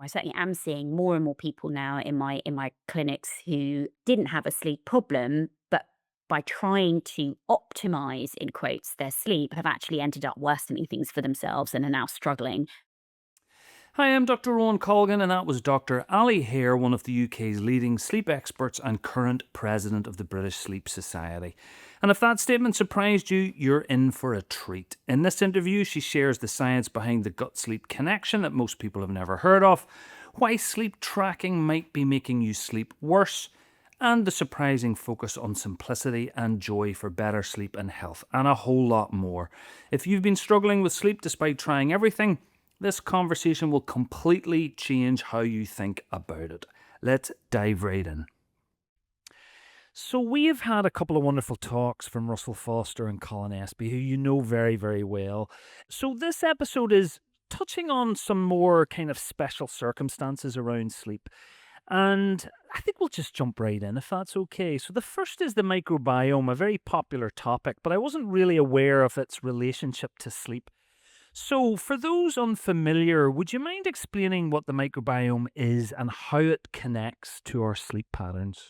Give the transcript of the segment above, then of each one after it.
I certainly am seeing more and more people now in my clinics who didn't have a sleep problem, but by trying to optimize, in quotes, their sleep, have actually ended up worsening things for themselves and are now struggling. Hi, I'm Dr. Rowan Colgan, and that was Dr. Ali Hare, one of the UK's leading sleep experts and current president of the British Sleep Society. And if that statement surprised you, you're in for a treat. In this interview, she shares the science behind the gut sleep connection that most people have never heard of, why sleep tracking might be making you sleep worse, and the surprising focus on simplicity and joy for better sleep and health, and a whole lot more. If you've been struggling with sleep despite trying everything, this conversation will completely change how you think about it. Let's dive right in. So, we have had a couple of wonderful talks from Russell Foster and Colin Espy, who you know very, very well. So, this episode is touching on some more kind of special circumstances around sleep. And I think we'll just jump right in if that's okay. So, the first is the microbiome, a very popular topic, but I wasn't really aware of its relationship to sleep. So, for those unfamiliar, would you mind explaining what the microbiome is and how it connects to our sleep patterns?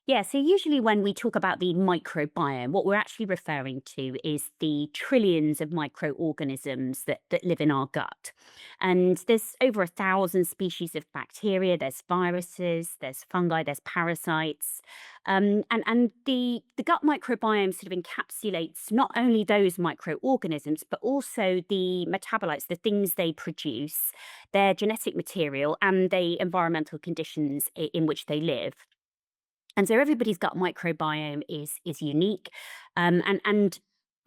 Yeah, so usually when we talk about the microbiome, what we're actually referring to is the trillions of microorganisms that live in our gut. And there's over 1,000 species of bacteria, there's viruses, there's fungi, there's parasites. And the gut microbiome sort of encapsulates not only those microorganisms, but also the metabolites, the things they produce, their genetic material, and the environmental conditions in which they live. And so everybody's gut microbiome is unique, and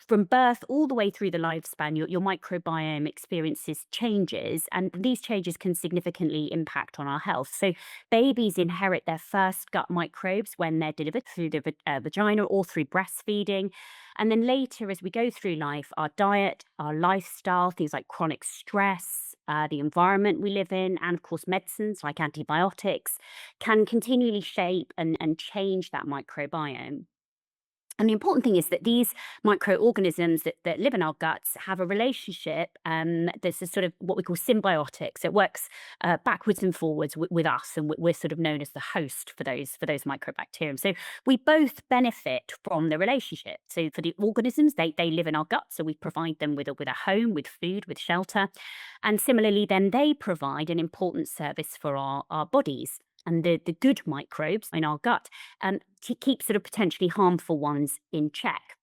from birth all the way through the lifespan, your microbiome experiences changes, and these changes can significantly impact on our health. So babies inherit their first gut microbes when they're delivered through the vagina or through breastfeeding, and then later, as we go through life, our diet, our lifestyle, things like chronic stress, the environment we live in, and of course medicines like antibiotics can continually shape and change that microbiome. And the important thing is that these microorganisms that live in our guts have a relationship. There's a sort of what we call symbiotics. It works backwards and forwards with us, and we're sort of known as the host for those microbacterium. So we both benefit from the relationship. So for the organisms, they live in our gut, so we provide them with a home, with food, with shelter, and similarly, then they provide an important service for our bodies. And the good microbes in our gut to keep sort of potentially harmful ones in check.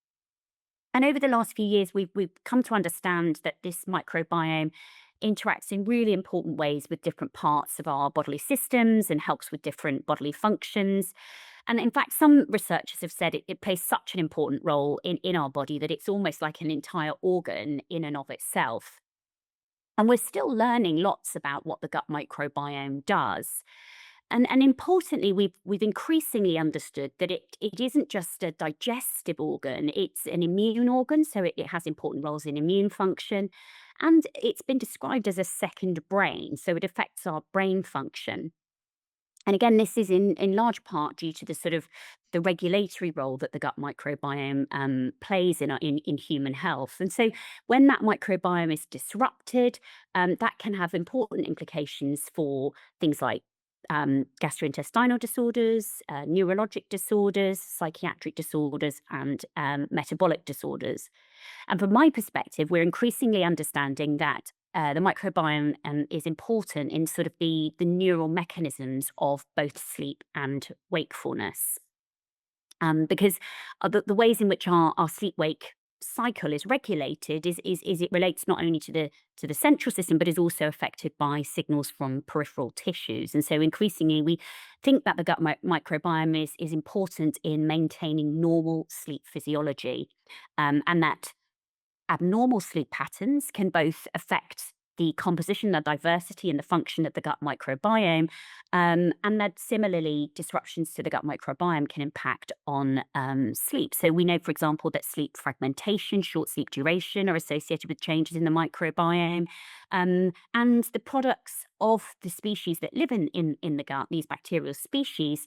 And over the last few years, we've come to understand that this microbiome interacts in really important ways with different parts of our bodily systems and helps with different bodily functions. And in fact, some researchers have said it plays such an important role in our body that it's almost like an entire organ in and of itself. And we're still learning lots about what the gut microbiome does. And importantly, we've increasingly understood that it isn't just a digestive organ, it's an immune organ, so it has important roles in immune function. And it's been described as a second brain, so it affects our brain function. And again, this is in large part due to the sort of the regulatory role that the gut microbiome plays in human health. And so when that microbiome is disrupted, that can have important implications for things like gastrointestinal disorders, neurologic disorders, psychiatric disorders, and metabolic disorders. And from my perspective, we're increasingly understanding that the microbiome is important in sort of the neural mechanisms of both sleep and wakefulness. Because the ways in which our sleep wake cycle is regulated is it relates not only to the central system, but is also affected by signals from peripheral tissues. And so increasingly, we think that the gut microbiome is important in maintaining normal sleep physiology, and that abnormal sleep patterns can both affect the composition, the diversity, and the function of the gut microbiome, and that similarly, disruptions to the gut microbiome can impact on sleep. So we know, for example, that sleep fragmentation, short sleep duration, are associated with changes in the microbiome, and the products of the species that live in the gut, these bacterial species,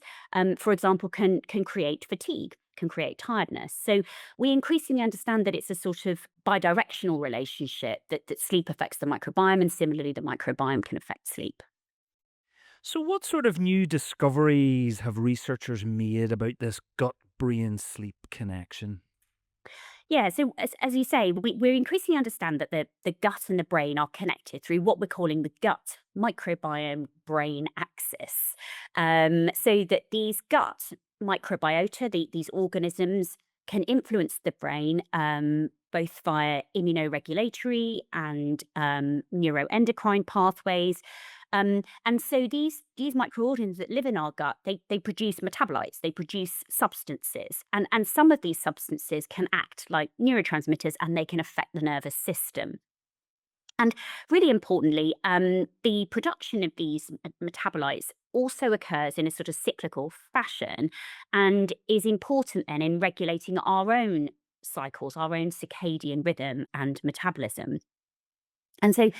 for example, can create fatigue. can create tiredness. So we increasingly understand that it's a sort of bidirectional relationship, that sleep affects the microbiome, and similarly, the microbiome can affect sleep. So, what sort of new discoveries have researchers made about this gut brain sleep connection? Yeah, so as you say, we increasingly understand that the gut and the brain are connected through what we're calling the gut microbiome brain axis. So that these gut microbiota, these organisms, can influence the brain both via immunoregulatory and neuroendocrine pathways. And so these microorganisms that live in our gut, they produce metabolites, they produce substances, and some of these substances can act like neurotransmitters, and they can affect the nervous system. And really importantly, the production of these metabolites also occurs in a sort of cyclical fashion, and is important then in regulating our own cycles, our own circadian rhythm and metabolism. And so,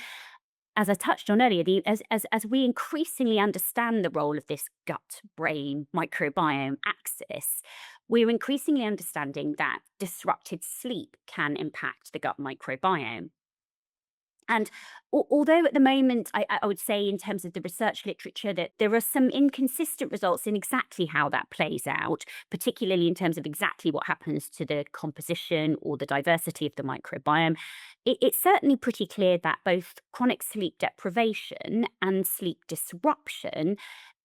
as I touched on earlier, as we increasingly understand the role of this gut brain microbiome axis, we're increasingly understanding that disrupted sleep can impact the gut microbiome. And although at the moment, I would say in terms of the research literature that there are some inconsistent results in exactly how that plays out, particularly in terms of exactly what happens to the composition or the diversity of the microbiome, it's certainly pretty clear that both chronic sleep deprivation and sleep disruption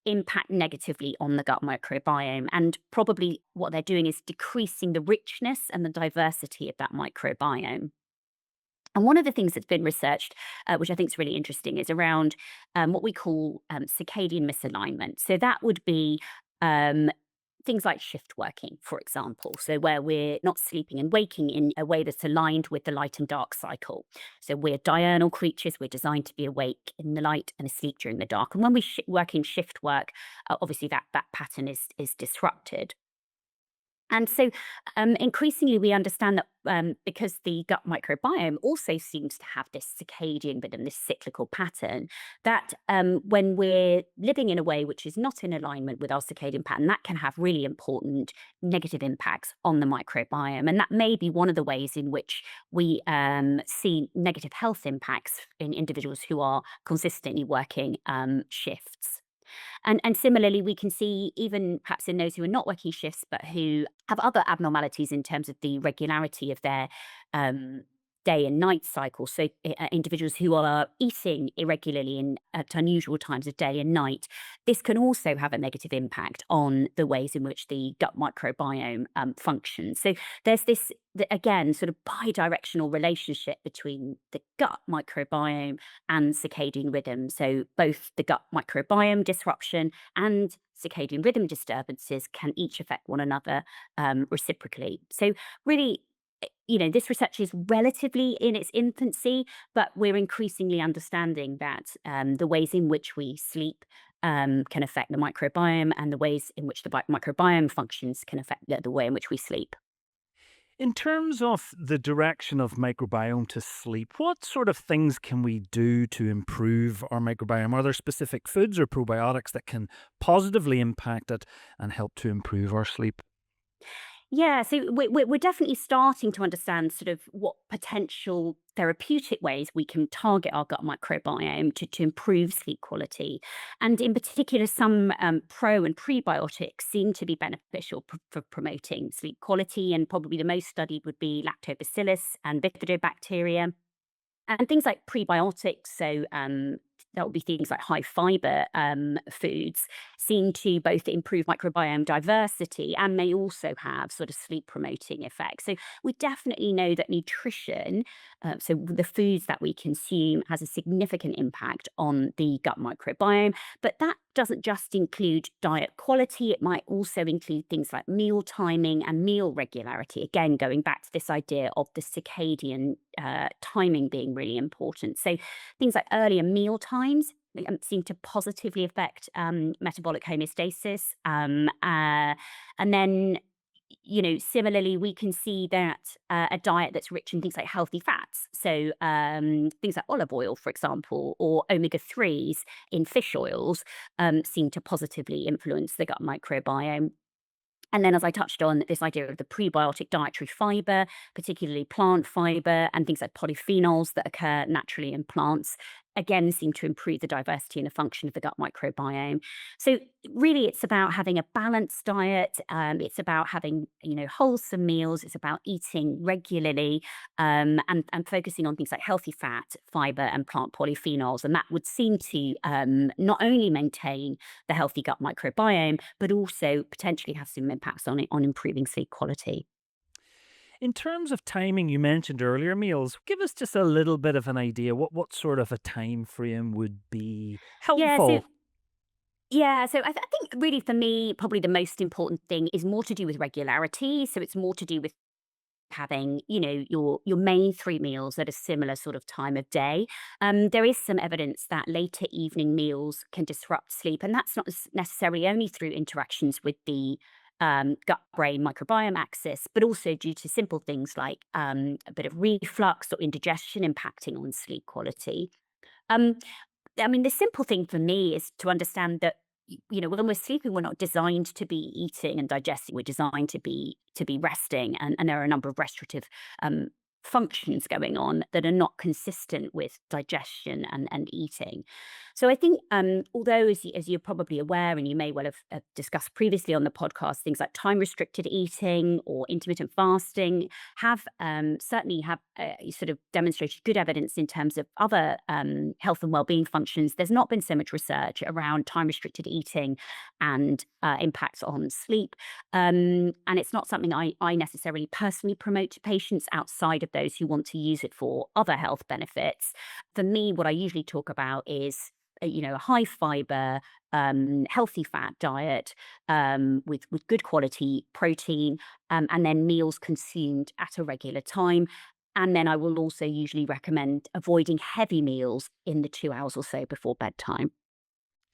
impact negatively on the gut microbiome. And probably what they're doing is decreasing the richness and the diversity of that microbiome. And one of the things that's been researched, which I think is really interesting, is around what we call circadian misalignment. So that would be um, things like shift working, for example. So where we're not sleeping and waking in a way that's aligned with the light and dark cycle. So we're diurnal creatures. We're designed to be awake in the light and asleep during the dark. And when we work in shift work, obviously that pattern is disrupted. And so, increasingly, we understand that because the gut microbiome also seems to have this circadian rhythm, this cyclical pattern, that when we're living in a way which is not in alignment with our circadian pattern, that can have really important negative impacts on the microbiome. And that may be one of the ways in which we see negative health impacts in individuals who are consistently working shifts. And similarly, we can see even perhaps in those who are not working shifts, but who have other abnormalities in terms of the regularity of their um, day and night cycle. So individuals who are eating irregularly in at unusual times of day and night, this can also have a negative impact on the ways in which the gut microbiome functions. So there's this again sort of bi-directional relationship between the gut microbiome and circadian rhythm. So both the gut microbiome disruption and circadian rhythm disturbances can each affect one another reciprocally. So really, this research is relatively in its infancy, but we're increasingly understanding that the ways in which we sleep can affect the microbiome, and the ways in which the microbiome functions can affect the way in which we sleep. In terms of the direction of microbiome to sleep, what sort of things can we do to improve our microbiome? Are there specific foods or probiotics that can positively impact it and help to improve our sleep? Yeah, so we're definitely starting to understand sort of what potential therapeutic ways we can target our gut microbiome to improve sleep quality. And in particular, some pro and prebiotics seem to be beneficial for promoting sleep quality. And probably the most studied would be lactobacillus and bifidobacteria. And things like prebiotics, so that would be things like high fiber foods, seem to both improve microbiome diversity and may also have sort of sleep promoting effects. So we definitely know that nutrition, so the foods that we consume, has a significant impact on the gut microbiome. But that doesn't just include diet quality, it might also include things like meal timing and meal regularity. Again, going back to this idea of the circadian timing being really important. So things like earlier meal times seem to positively affect metabolic homeostasis. And then, similarly, we can see that a diet that's rich in things like healthy fats, so things like olive oil, for example, or omega 3s in fish oils, seem to positively influence the gut microbiome. And then, as I touched on, this idea of the prebiotic dietary fiber, particularly plant fiber and things like polyphenols that occur naturally in plants, again seem to improve the diversity and the function of the gut microbiome. So really, it's about having a balanced diet. It's about having wholesome meals. It's about eating regularly, and focusing on things like healthy fat, fiber, and plant polyphenols. And that would seem to not only maintain the healthy gut microbiome, but also potentially have some impacts on it on improving sleep quality. In terms of timing, you mentioned earlier meals. Give us just a little bit of an idea. What sort of a time frame would be Yeah, so helpful? I think really for me, probably the most important thing is more to do with regularity. So it's more to do with having, your main 3 meals at a similar sort of time of day. There is some evidence that later evening meals can disrupt sleep, and that's not necessarily only through interactions with the gut-brain microbiome axis, but also due to simple things like a bit of reflux or indigestion impacting on sleep quality. Um, I mean, the simple thing for me is to understand that when we're sleeping, we're not designed to be eating and digesting. We're designed to be resting, and there are a number of restorative um, functions going on that are not consistent with digestion and eating. So I think, although as you're probably aware, and you may well have discussed previously on the podcast, things like time restricted eating or intermittent fasting certainly have sort of demonstrated good evidence in terms of other health and well-being functions. There's not been so much research around time restricted eating and impacts on sleep, and it's not something I necessarily personally promote to patients outside of those who want to use it for other health benefits. For me, what I usually talk about is a high fiber, healthy fat diet, with good quality protein, and then meals consumed at a regular time. And then I will also usually recommend avoiding heavy meals in the 2 hours or so before bedtime.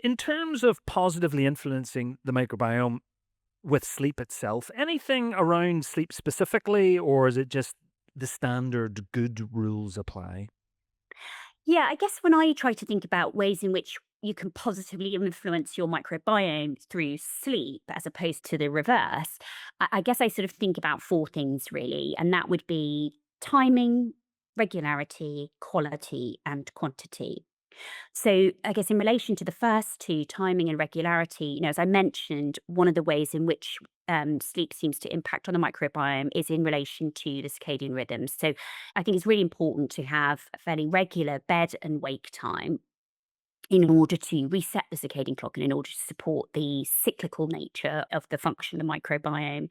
In terms of positively influencing the microbiome with sleep itself, anything around sleep specifically, or is it just the standard good rules apply? Yeah, I guess when I try to think about ways in which you can positively influence your microbiome through sleep as opposed to the reverse, I guess I sort of think about 4 things really, and that would be timing, regularity, quality, and quantity. So, I guess in relation to the first two, timing and regularity, as I mentioned, one of the ways in which sleep seems to impact on the microbiome is in relation to the circadian rhythms. So, I think it's really important to have a fairly regular bed and wake time in order to reset the circadian clock and in order to support the cyclical nature of the function of the microbiome.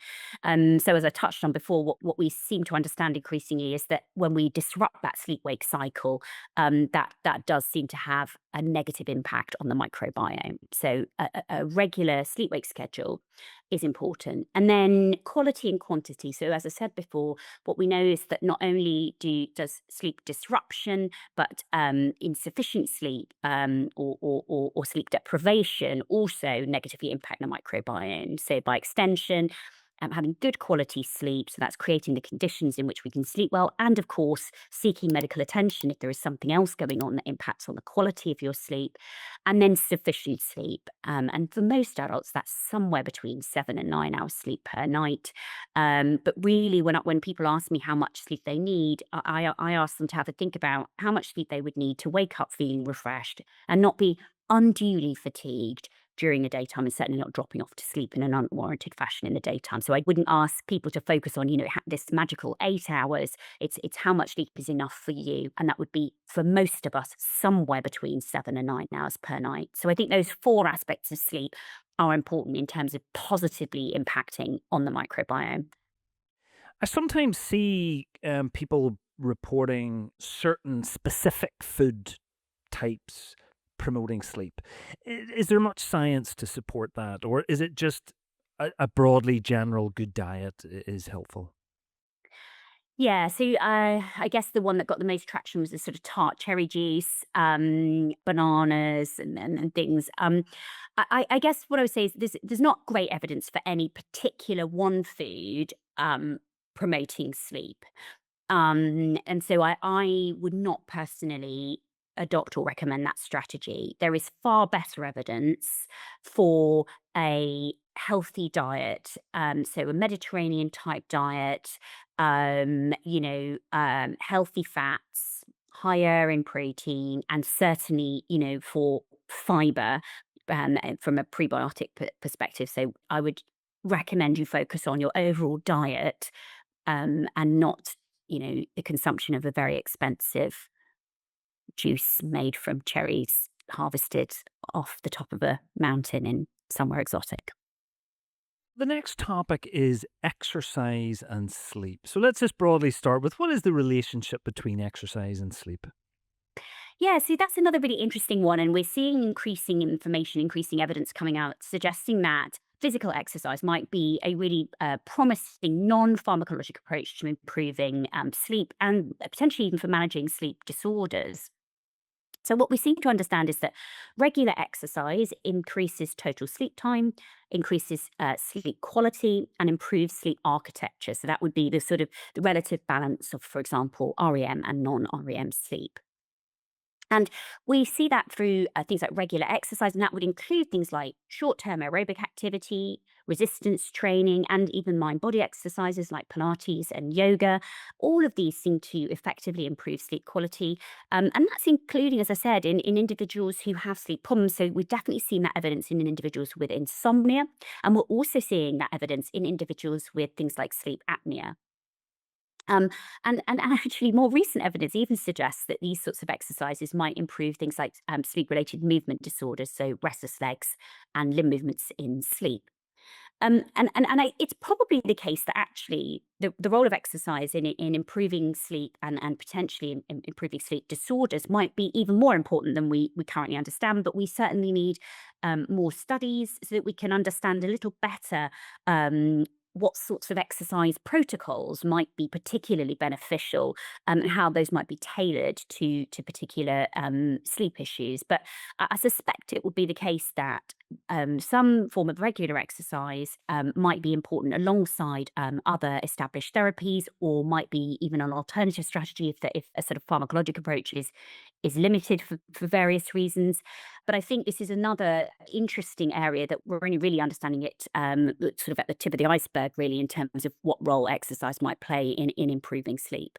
So, as I touched on before, what we seem to understand increasingly is that when we disrupt that sleep wake cycle, that does seem to have a negative impact on the microbiome. So, a regular sleep wake schedule is important. And then quality and quantity. So, as I said before, what we know is that not only does sleep disruption, but insufficient sleep, or sleep deprivation also negatively impact the microbiome. So, by extension, having good quality sleep, so that's creating the conditions in which we can sleep well, and of course, seeking medical attention if there is something else going on that impacts on the quality of your sleep, and then sufficient sleep. And for most adults, that's somewhere between 7 and 9 hours sleep per night. But really, when people ask me how much sleep they need, I ask them to have a think about how much sleep they would need to wake up feeling refreshed and not be unduly fatigued during the daytime, and certainly not dropping off to sleep in an unwarranted fashion in the daytime. So I wouldn't ask people to focus on, this magical 8 hours. It's how much sleep is enough for you, and that would be for most of us somewhere between 7 and 9 hours per night. So I think those 4 aspects of sleep are important in terms of positively impacting on the microbiome. I sometimes see people reporting certain specific food types promoting sleep. Is there much science to support that, or is it just a broadly general good diet is helpful? Yeah, so I guess the one that got the most traction was the sort of tart cherry juice, bananas, and things. I guess what I would say is there's not great evidence for any particular one food promoting sleep, and so I would not personally adopt or recommend that strategy. There is far better evidence for a healthy diet, so a Mediterranean type diet, healthy fats, higher in protein, and certainly, for fiber, from a prebiotic perspective. So I would recommend you focus on your overall diet, and not, the consumption of a very expensive juice made from cherries harvested off the top of a mountain in somewhere exotic. The next topic is exercise and sleep. So let's just broadly start with what is the relationship between exercise and sleep? Yeah, see, that's another really interesting one. And we're seeing increasing information, increasing evidence coming out suggesting that physical exercise might be a really promising non pharmacologic approach to improving sleep and potentially even for managing sleep disorders. So, what we seem to understand is that regular exercise increases total sleep time, increases sleep quality, and improves sleep architecture. So, that would be the sort of the relative balance of, for example, REM and non REM sleep. And we see that through things like regular exercise, and that would include things like short term aerobic activity, resistance training, and even mind body exercises like Pilates and yoga. All of these seem to effectively improve sleep quality. And that's including, as I said, in individuals who have sleep problems. So we've definitely seen that evidence in individuals with insomnia. And we're also seeing that evidence in individuals with things like sleep apnea. Um, and actually, more recent evidence even suggests that these sorts of exercises might improve things like sleep-related movement disorders, so restless legs and limb movements in sleep. It's probably the case that actually the role of exercise in improving sleep and potentially in improving sleep disorders might be even more important than we currently understand. But we certainly need more studies so that we can understand a little better what sorts of exercise protocols might be particularly beneficial, and how those might be tailored to particular sleep issues. But I suspect it would be the case that some form of regular exercise might be important alongside other established therapies, or might be even an alternative strategy if a sort of pharmacologic approach is limited for various reasons. But I think this is another interesting area that we're only really understanding it sort of at the tip of the iceberg, really, in terms of what role exercise might play in improving sleep.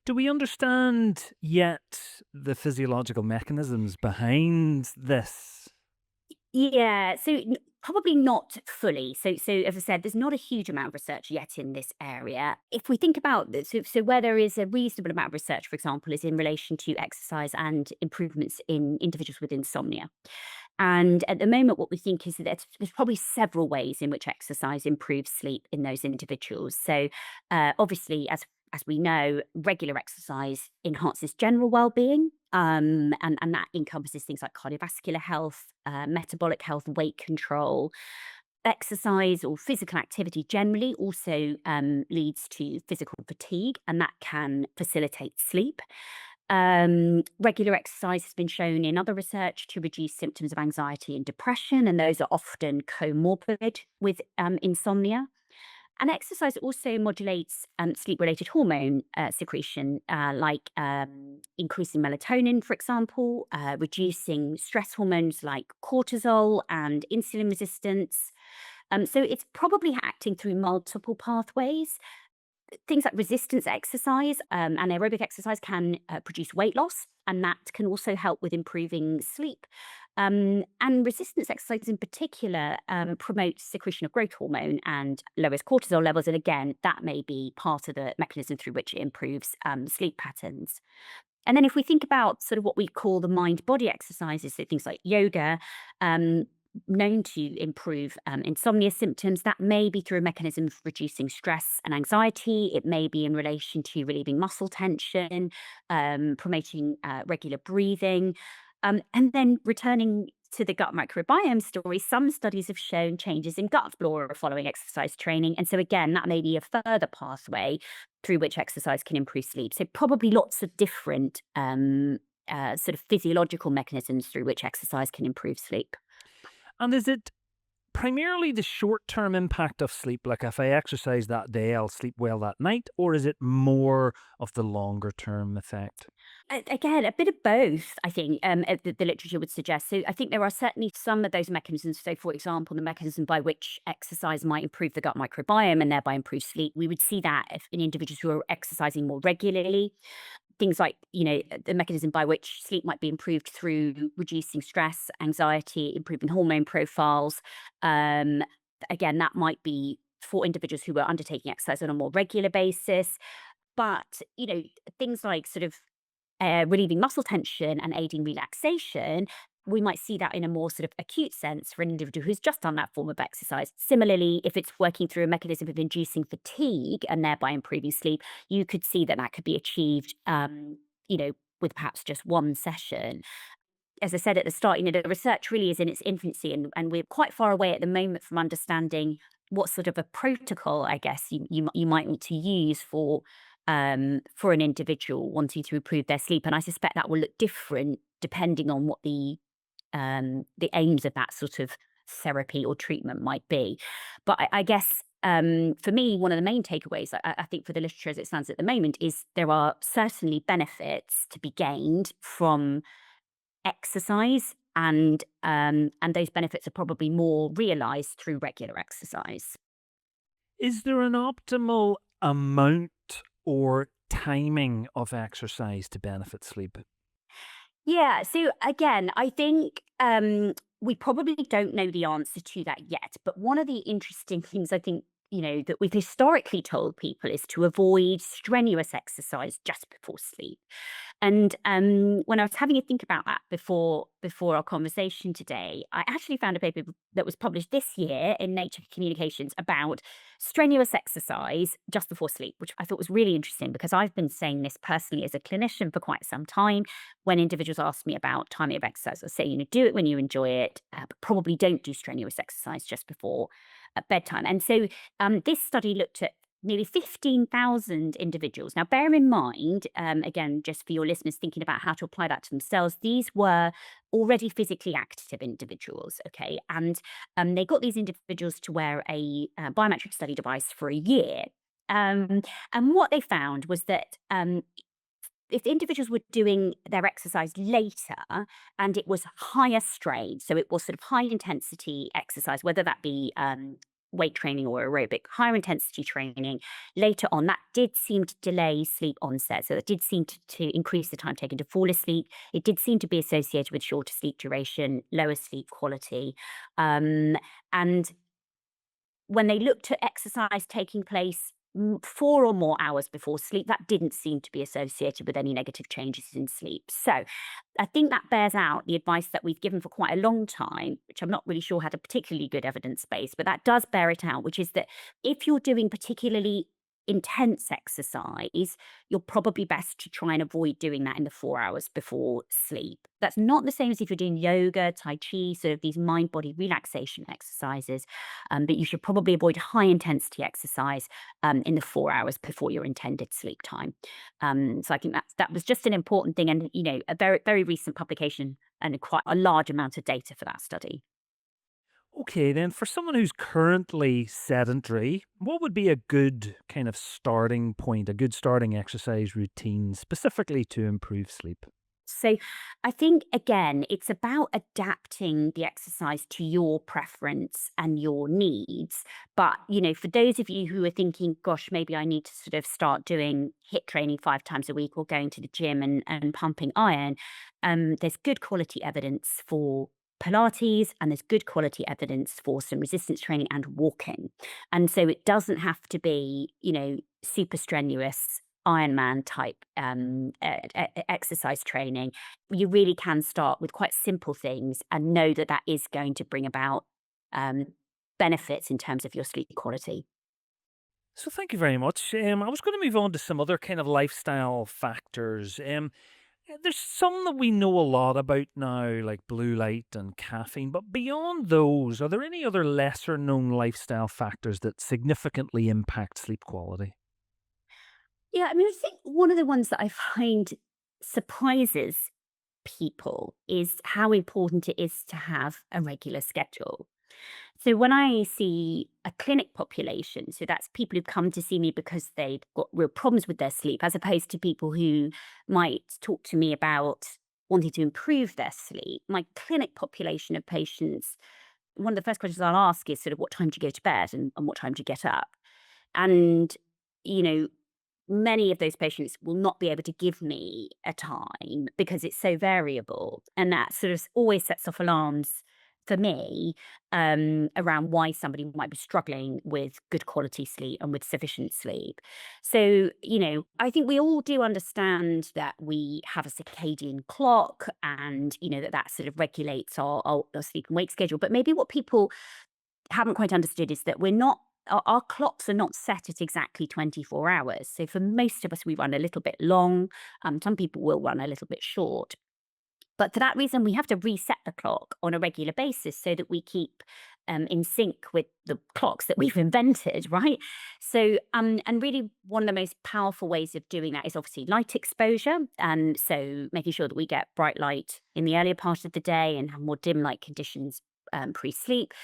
Do we understand yet the physiological mechanisms behind this? Yeah, so probably not fully. So as I said, there's not a huge amount of research yet in this area. If we think about this, so where there is a reasonable amount of research, for example, is in relation to exercise and improvements in individuals with insomnia. And at the moment, what we think is that there's probably several ways in which exercise improves sleep in those individuals. So, obviously, as we know, regular exercise enhances general well-being, and that encompasses things like cardiovascular health, metabolic health, weight control. Exercise or physical activity generally also leads to physical fatigue, and that can facilitate sleep. Regular exercise has been shown in other research to reduce symptoms of anxiety and depression, and those are often comorbid with insomnia. And exercise also modulates sleep related hormone secretion, like increasing melatonin, for example, reducing stress hormones like cortisol and insulin resistance. So it's probably acting through multiple pathways. Things like resistance exercise and aerobic exercise can produce weight loss, and that can also help with improving sleep. And resistance exercise in particular promotes secretion of growth hormone and lowers cortisol levels. And again, that may be part of the mechanism through which it improves sleep patterns. And then if we think about sort of what we call the mind body exercises, so things like yoga, um, known to improve insomnia symptoms, that may be through a mechanism of reducing stress and anxiety. It may be in relation to relieving muscle tension, promoting regular breathing. And then returning to the gut microbiome story, some studies have shown changes in gut flora following exercise training. And so, again, that may be a further pathway through which exercise can improve sleep. So, probably lots of different sort of physiological mechanisms through which exercise can improve sleep. And is it primarily the short term impact of sleep? Like if I exercise that day, I'll sleep well that night, or is it more of the longer term effect? Again, a bit of both, I think, the literature would suggest. So I think there are certainly some of those mechanisms. So, for example, the mechanism by which exercise might improve the gut microbiome and thereby improve sleep. We would see that if in individuals who are exercising more regularly. Things like, the mechanism by which sleep might be improved through reducing stress, anxiety, improving hormone profiles. Um, Again, that might be for individuals who are undertaking exercise on a more regular basis. But, things like sort of relieving muscle tension and aiding relaxation, we might see that in a more sort of acute sense for an individual who's just done that form of exercise. Similarly, if it's working through a mechanism of inducing fatigue and thereby improving sleep, you could see that that could be achieved, with perhaps just one session. As I said at the start, the research really is in its infancy, and we're quite far away at the moment from understanding what sort of a protocol, I guess, you might want to use for an individual wanting to improve their sleep. And I suspect that will look different depending on what the aims of that sort of therapy or treatment might be. But I guess for me, one of the main takeaways I think for the literature as it stands at the moment is there are certainly benefits to be gained from exercise, and those benefits are probably more realized through regular exercise. Is there an optimal amount or timing of exercise to benefit sleep? Yeah, so again, I think we probably don't know the answer to that yet. But one of the interesting things I think, that we've historically told people is to avoid strenuous exercise just before sleep. And when I was having a think about that before our conversation today, I actually found a paper that was published this year in Nature Communications about strenuous exercise just before sleep, which I thought was really interesting because I've been saying this personally as a clinician for quite some time. When individuals ask me about timing of exercise, I say, do it when you enjoy it, but probably don't do strenuous exercise just before bedtime. And so this study looked at nearly 15,000 individuals. Now, bear in mind, again, just for your listeners thinking about how to apply that to themselves, these were already physically active individuals, okay? And they got these individuals to wear a biometric study device for a year. Um, and what they found was that if the individuals were doing their exercise later and it was higher strain, so it was sort of high intensity exercise, whether that be weight training or aerobic, higher intensity training later on, that did seem to delay sleep onset. So it did seem to increase the time taken to fall asleep. It did seem to be associated with shorter sleep duration, lower sleep quality. And when they looked at exercise taking place 4 or more hours before sleep, that didn't seem to be associated with any negative changes in sleep. So I think that bears out the advice that we've given for quite a long time, which I'm not really sure had a particularly good evidence base, but that does bear it out, which is that if you're doing particularly intense exercise, you're probably best to try and avoid doing that in the 4 hours before sleep. That's not the same as if you're doing yoga, Tai Chi, sort of these mind body relaxation exercises, but you should probably avoid high intensity exercise in the 4 hours before your intended sleep time. So I think that was just an important thing, and a very very recent publication and quite a large amount of data for that study. Okay, then for someone who's currently sedentary, what would be a good kind of starting point, a good starting exercise routine specifically to improve sleep? So I think again, it's about adapting the exercise to your preference and your needs. But, for those of you who are thinking, gosh, maybe I need to sort of start doing hit training 5 times a week or going to the gym and pumping iron, there's good quality evidence for Pilates, and there's good quality evidence for some resistance training and walking. And so it doesn't have to be, super strenuous Ironman type exercise training. You really can start with quite simple things and know that that is going to bring about um, benefits in terms of your sleep quality. So thank you very much. I was going to move on to some other kind of lifestyle factors. There's some that we know a lot about now, like blue light and caffeine, but beyond those, are there any other lesser known lifestyle factors that significantly impact sleep quality? Yeah, I mean, I think one of the ones that I find surprises people is how important it is to have a regular schedule. So when I see a clinic population, so that's people who come to see me because they've got real problems with their sleep, as opposed to people who might talk to me about wanting to improve their sleep. My clinic population of patients, one of the first questions I'll ask is sort of what time do you go to bed and what time do you get up? And, you know, many of those patients will not be able to give me a time because it's so variable. And that sort of always sets off alarms for me around why somebody might be struggling with good quality sleep and with sufficient sleep. So, I think we all do understand that we have a circadian clock and, that sort of regulates our sleep and wake schedule. But maybe what people haven't quite understood is that we're not our clocks are not set at exactly 24 hours. So for most of us, we run a little bit long. Some people will run a little bit short. But for that reason, we have to reset the clock on a regular basis so that we keep in sync with the clocks that we've invented, right? So, and really, one of the most powerful ways of doing that is obviously light exposure. And so, making sure that we get bright light in the earlier part of the day and have more dim light conditions pre sleep.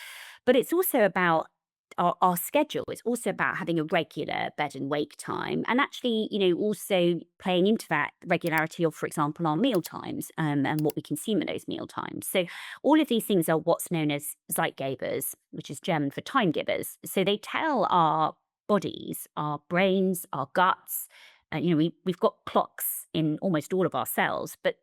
But it's also about our schedule. It's also about having a regular bed and wake time, and actually, also playing into that regularity of, for example, our meal times and what we consume at those meal times. So, all of these things are what's known as Zeitgebers, which is German for time givers. So, they tell our bodies, our brains, our guts. We've got clocks in almost all of our cells, but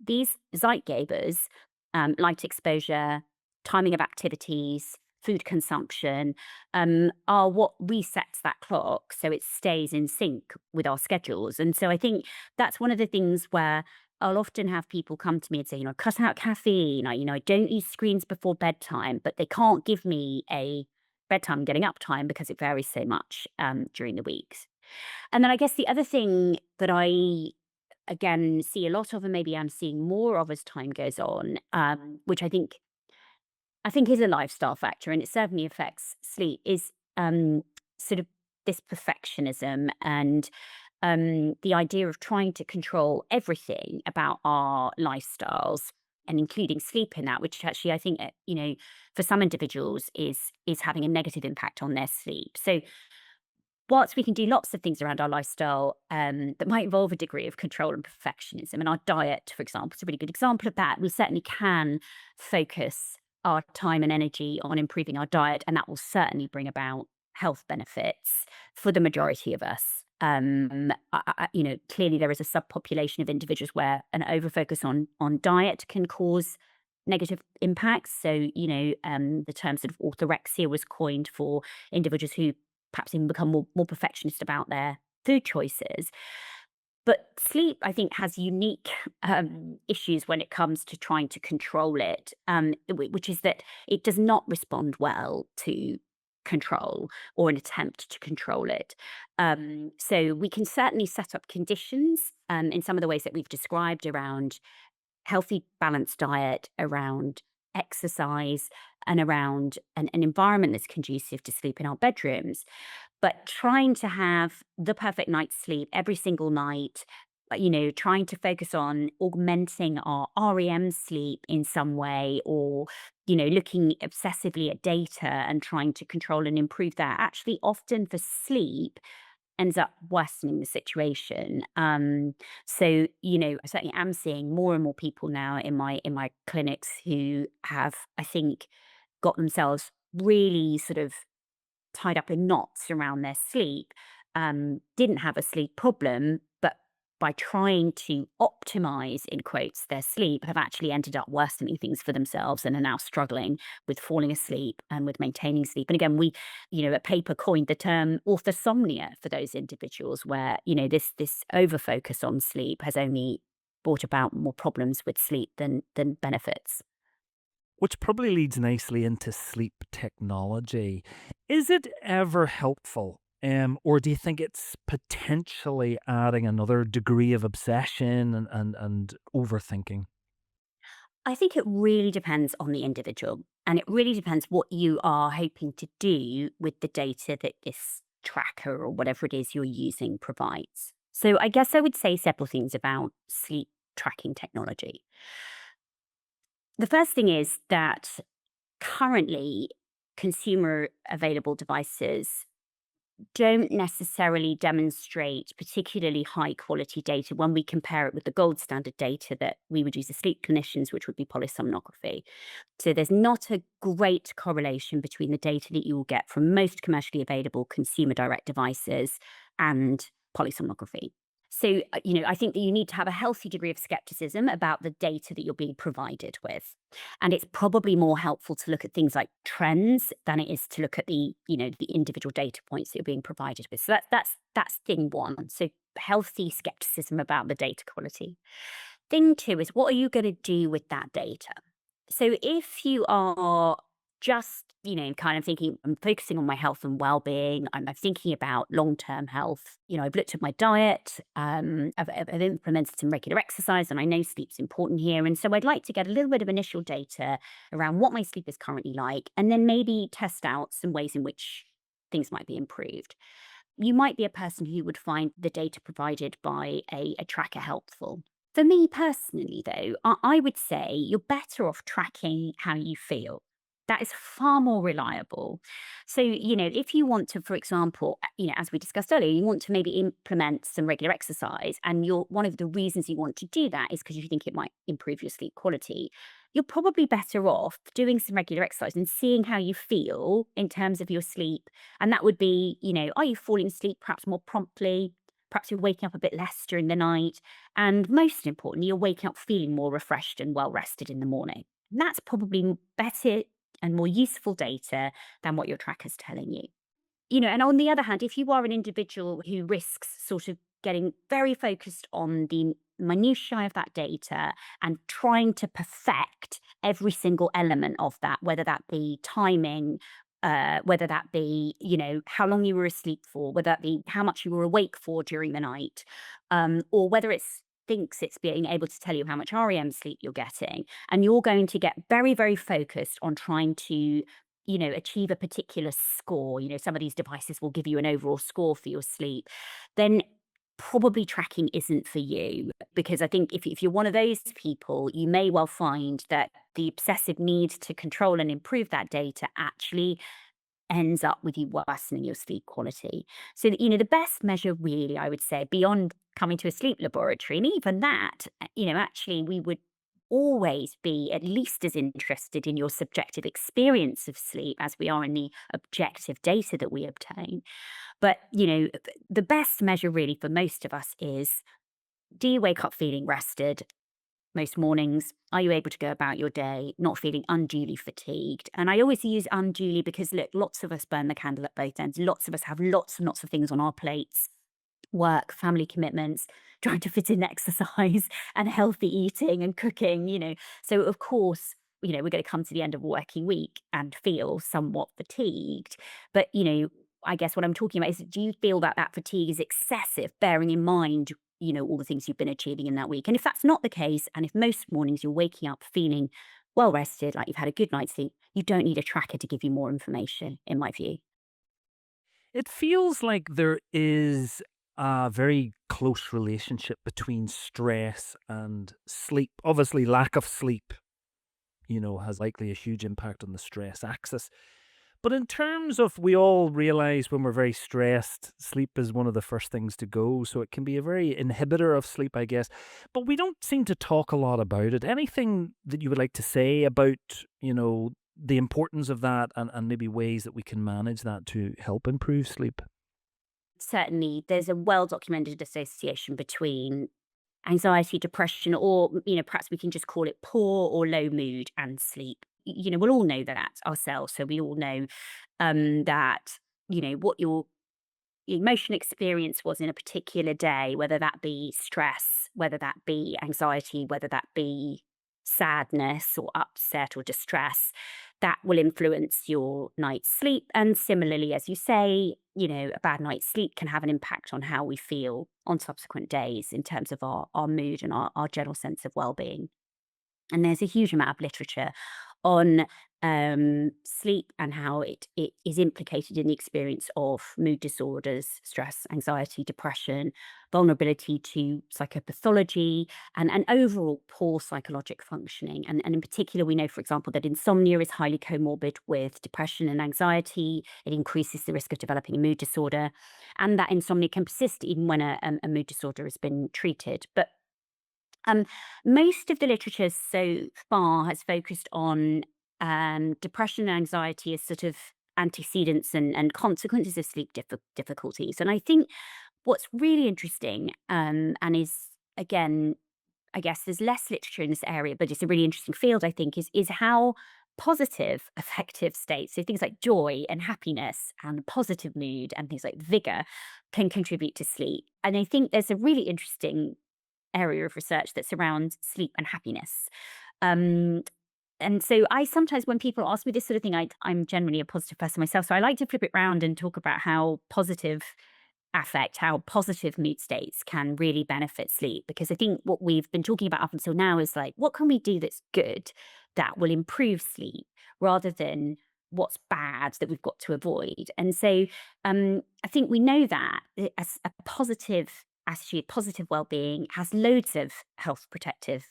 these Zeitgebers, light exposure, timing of activities, food consumption, are what resets that clock so it stays in sync with our schedules. And so I think that's one of the things where I'll often have people come to me and say, cut out caffeine. I don't use screens before bedtime, but they can't give me a bedtime getting up time because it varies so much during the weeks. And then I guess the other thing that I again see a lot of, and maybe I'm seeing more of as time goes on, which I think is a lifestyle factor, and it certainly affects sleep, is sort of this perfectionism and the idea of trying to control everything about our lifestyles and including sleep in that, which actually I think for some individuals is having a negative impact on their sleep. So whilst we can do lots of things around our lifestyle that might involve a degree of control and perfectionism, and our diet, for example, is a really good example of that, we certainly can focus our time and energy on improving our diet, and that will certainly bring about health benefits for the majority of us. Clearly there is a subpopulation of individuals where an overfocus on diet can cause negative impacts. So, the term sort of orthorexia was coined for individuals who perhaps even become more perfectionist about their food choices. But sleep, I think, has unique issues when it comes to trying to control it, which is that it does not respond well to control or an attempt to control it. So we can certainly set up conditions in some of the ways that we've described around healthy, balanced diet, around exercise, and around an environment that's conducive to sleep in our bedrooms. But trying to have the perfect night's sleep every single night, trying to focus on augmenting our REM sleep in some way, or, looking obsessively at data and trying to control and improve that, actually often for sleep ends up worsening the situation. So, I certainly am seeing more and more people now in my clinics who have, I think, got themselves really sort of tied up in knots around their sleep, didn't have a sleep problem, but by trying to optimize, in quotes, their sleep, have actually ended up worsening things for themselves and are now struggling with falling asleep and with maintaining sleep. And again, a paper coined the term orthosomnia for those individuals where, this over focus on sleep has only brought about more problems with sleep than benefits. Which probably leads nicely into sleep technology. Is it ever helpful? Or do you think it's potentially adding another degree of obsession and overthinking? I think it really depends on the individual, and it really depends what you are hoping to do with the data that this tracker or whatever it is you're using provides. So, I guess I would say several things about sleep tracking technology. The first thing is that currently, consumer available devices don't necessarily demonstrate particularly high quality data when we compare it with the gold standard data that we would use as sleep clinicians, which would be polysomnography. So there's not a great correlation between the data that you will get from most commercially available consumer direct devices and polysomnography. So, I think that you need to have a healthy degree of skepticism about the data that you're being provided with. And it's probably more helpful to look at things like trends than it is to look at the individual data points that you're being provided with. So that's thing one. So healthy skepticism about the data quality. Thing two is, what are you going to do with that data? So if you are just, kind of thinking, I'm focusing on my health and well-being, I'm thinking about long-term health, I've looked at my diet, I've implemented some regular exercise, and I know sleep's important here. And so I'd like to get a little bit of initial data around what my sleep is currently like, and then maybe test out some ways in which things might be improved. You might be a person who would find the data provided by a tracker helpful. For me personally, though, I would say you're better off tracking how you feel. That is far more reliable. So, if you want to, for example, as we discussed earlier, you want to maybe implement some regular exercise, and one of the reasons you want to do that is because you think it might improve your sleep quality. You're probably better off doing some regular exercise and seeing how you feel in terms of your sleep. And that would be, are you falling asleep perhaps more promptly? Perhaps you're waking up a bit less during the night. And most importantly, you're waking up feeling more refreshed and well rested in the morning. And that's probably better and more useful data than what your tracker's telling you. And on the other hand, if you are an individual who risks sort of getting very focused on the minutiae of that data and trying to perfect every single element of that, whether that be timing, whether that be, how long you were asleep for, whether that be how much you were awake for during the night, or whether it's being able to tell you how much REM sleep you're getting. And you're going to get very, very focused on trying to achieve a particular score. Some of these devices will give you an overall score for your sleep. Then probably tracking isn't for you, because I think if you're one of those people, you may well find that the obsessive need to control and improve that data actually ends up with you worsening your sleep quality. So, the best measure really, I would say, beyond coming to a sleep laboratory, and even that, actually we would always be at least as interested in your subjective experience of sleep as we are in the objective data that we obtain. But, the best measure really for most of us is, do you wake up feeling rested? Most mornings, are you able to go about your day not feeling unduly fatigued? And I always use unduly because, look, lots of us burn the candle at both ends. Lots of us have lots and lots of things on our plates: work, family commitments, trying to fit in exercise and healthy eating and cooking, So, of course, we're going to come to the end of a working week and feel somewhat fatigued. But, I guess what I'm talking about is, do you feel that that fatigue is excessive, bearing in mind, all the things you've been achieving in that week? And if that's not the case, and if most mornings you're waking up feeling well rested, like you've had a good night's sleep, you don't need a tracker to give you more information, in my view. It feels like there is a very close relationship between stress and sleep. Obviously, lack of sleep, has likely a huge impact on the stress axis. But in terms of, we all realize when we're very stressed, sleep is one of the first things to go. So it can be a very inhibitor of sleep, I guess. But we don't seem to talk a lot about it. Anything that you would like to say about, the importance of that, and maybe ways that we can manage that to help improve sleep? Certainly, there's a well documented association between anxiety, depression, or, perhaps we can just call it poor or low mood and sleep. We'll all know that ourselves. So we all know that, what your emotional experience was in a particular day, whether that be stress, whether that be anxiety, whether that be sadness or upset or distress, that will influence your night's sleep. And similarly, as you say, a bad night's sleep can have an impact on how we feel on subsequent days in terms of our mood and our general sense of well being. And there's a huge amount of literature on sleep and how it is implicated in the experience of mood disorders, stress, anxiety, depression, vulnerability to psychopathology, and overall poor psychologic functioning. And in particular, we know, for example, that insomnia is highly comorbid with depression and anxiety. It increases the risk of developing a mood disorder, and that insomnia can persist even when a mood disorder has been treated. But um, most of the literature so far has focused on depression and anxiety as sort of antecedents and consequences of sleep difficulties. And I think what's really interesting, and is, again, I guess there's less literature in this area, but it's a really interesting field, I think, is how positive affective states, so things like joy and happiness and positive mood and things like vigor, can contribute to sleep. And I think there's a really interesting area of research that's around sleep and happiness. Um, and so I sometimes, when people ask me this sort of thing, I'm generally a positive person myself. So I like to flip it round and talk about how positive affect, how positive mood states can really benefit sleep. Because I think what we've been talking about up until now is like, what can we do that's good that will improve sleep rather than what's bad that we've got to avoid. And so I think we know that as a positive attitude, positive well-being has loads of health protective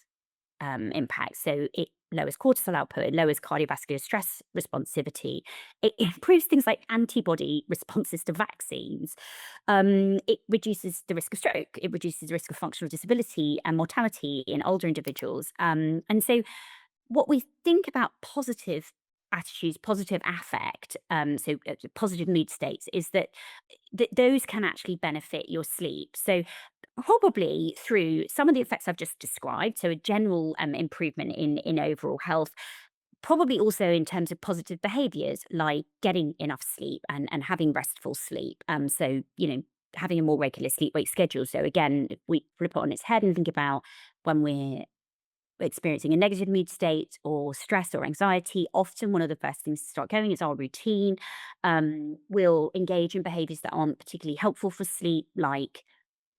impacts. So it lowers cortisol output, it lowers cardiovascular stress responsivity, it improves things like antibody responses to vaccines, it reduces the risk of stroke, it reduces the risk of functional disability and mortality in older individuals. And so what we think about positive attitudes, positive affect, positive mood states, is that those can actually benefit your sleep. So probably through some of the effects I've just described, so a general improvement in overall health, probably also in terms of positive behaviors like getting enough sleep and having restful sleep. Having a more regular sleep wake schedule. So again, if we flip it on its head and think about when we're experiencing a negative mood state or stress or anxiety, often one of the first things to start going is our routine. We'll engage in behaviors that aren't particularly helpful for sleep, like,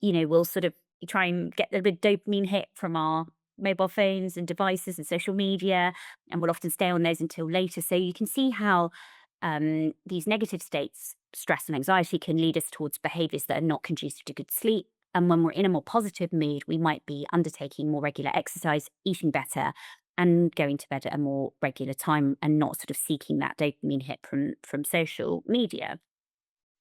we'll sort of try and get a bit dopamine hit from our mobile phones and devices and social media, and we'll often stay on those until later. So you can see how these negative states, stress and anxiety, can lead us towards behaviors that are not conducive to good sleep. And when we're in a more positive mood, we might be undertaking more regular exercise, eating better, and going to bed at a more regular time, and not sort of seeking that dopamine hit from social media.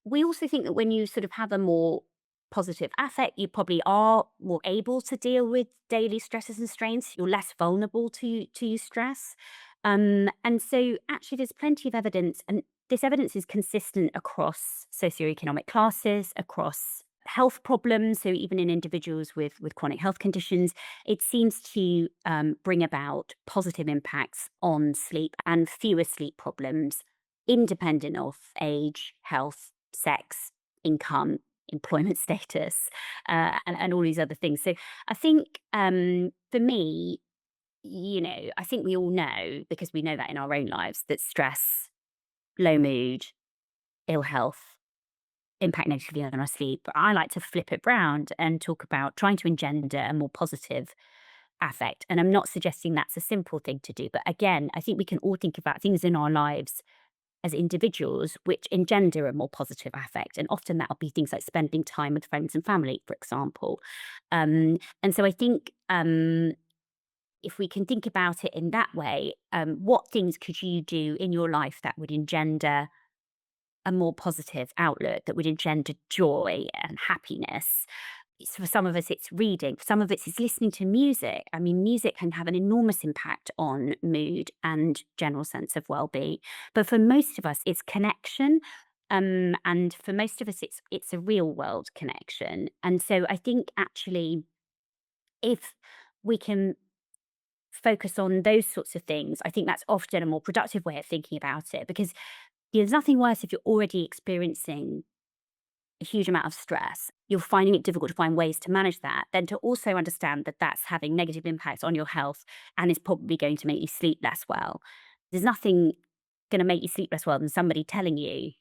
We also think that when you sort of have a more positive affect, you probably are more able to deal with daily stresses and strains. You're less vulnerable to stress. And so actually there's plenty of evidence, and this evidence is consistent across socioeconomic classes, across health problems. So even in individuals with chronic health conditions, it seems to bring about positive impacts on sleep and fewer sleep problems, independent of age, health, sex, income, employment status, and all these other things. So I think for me, I think we all know, because we know that in our own lives, that stress, low mood, ill health impact negatively on our sleep. But I like to flip it round and talk about trying to engender a more positive affect. And I'm not suggesting that's a simple thing to do. But again, I think we can all think about things in our lives as individuals which engender a more positive affect. And often that'll be things like spending time with friends and family, for example. And so I think if we can think about it in that way, what things could you do in your life that would engender a more positive outlook, that would engender joy and happiness? For some of us, it's reading. For some of us, it's listening to music. I mean, music can have an enormous impact on mood and general sense of well-being. But for most of us, it's connection. And for most of us, it's a real world connection. And so I think actually, if we can focus on those sorts of things, I think that's often a more productive way of thinking about it. Because there's nothing worse if you're already experiencing a huge amount of stress, you're finding it difficult to find ways to manage that, then to also understand that that's having negative impacts on your health and is probably going to make you sleep less well. There's nothing going to make you sleep less well than somebody telling you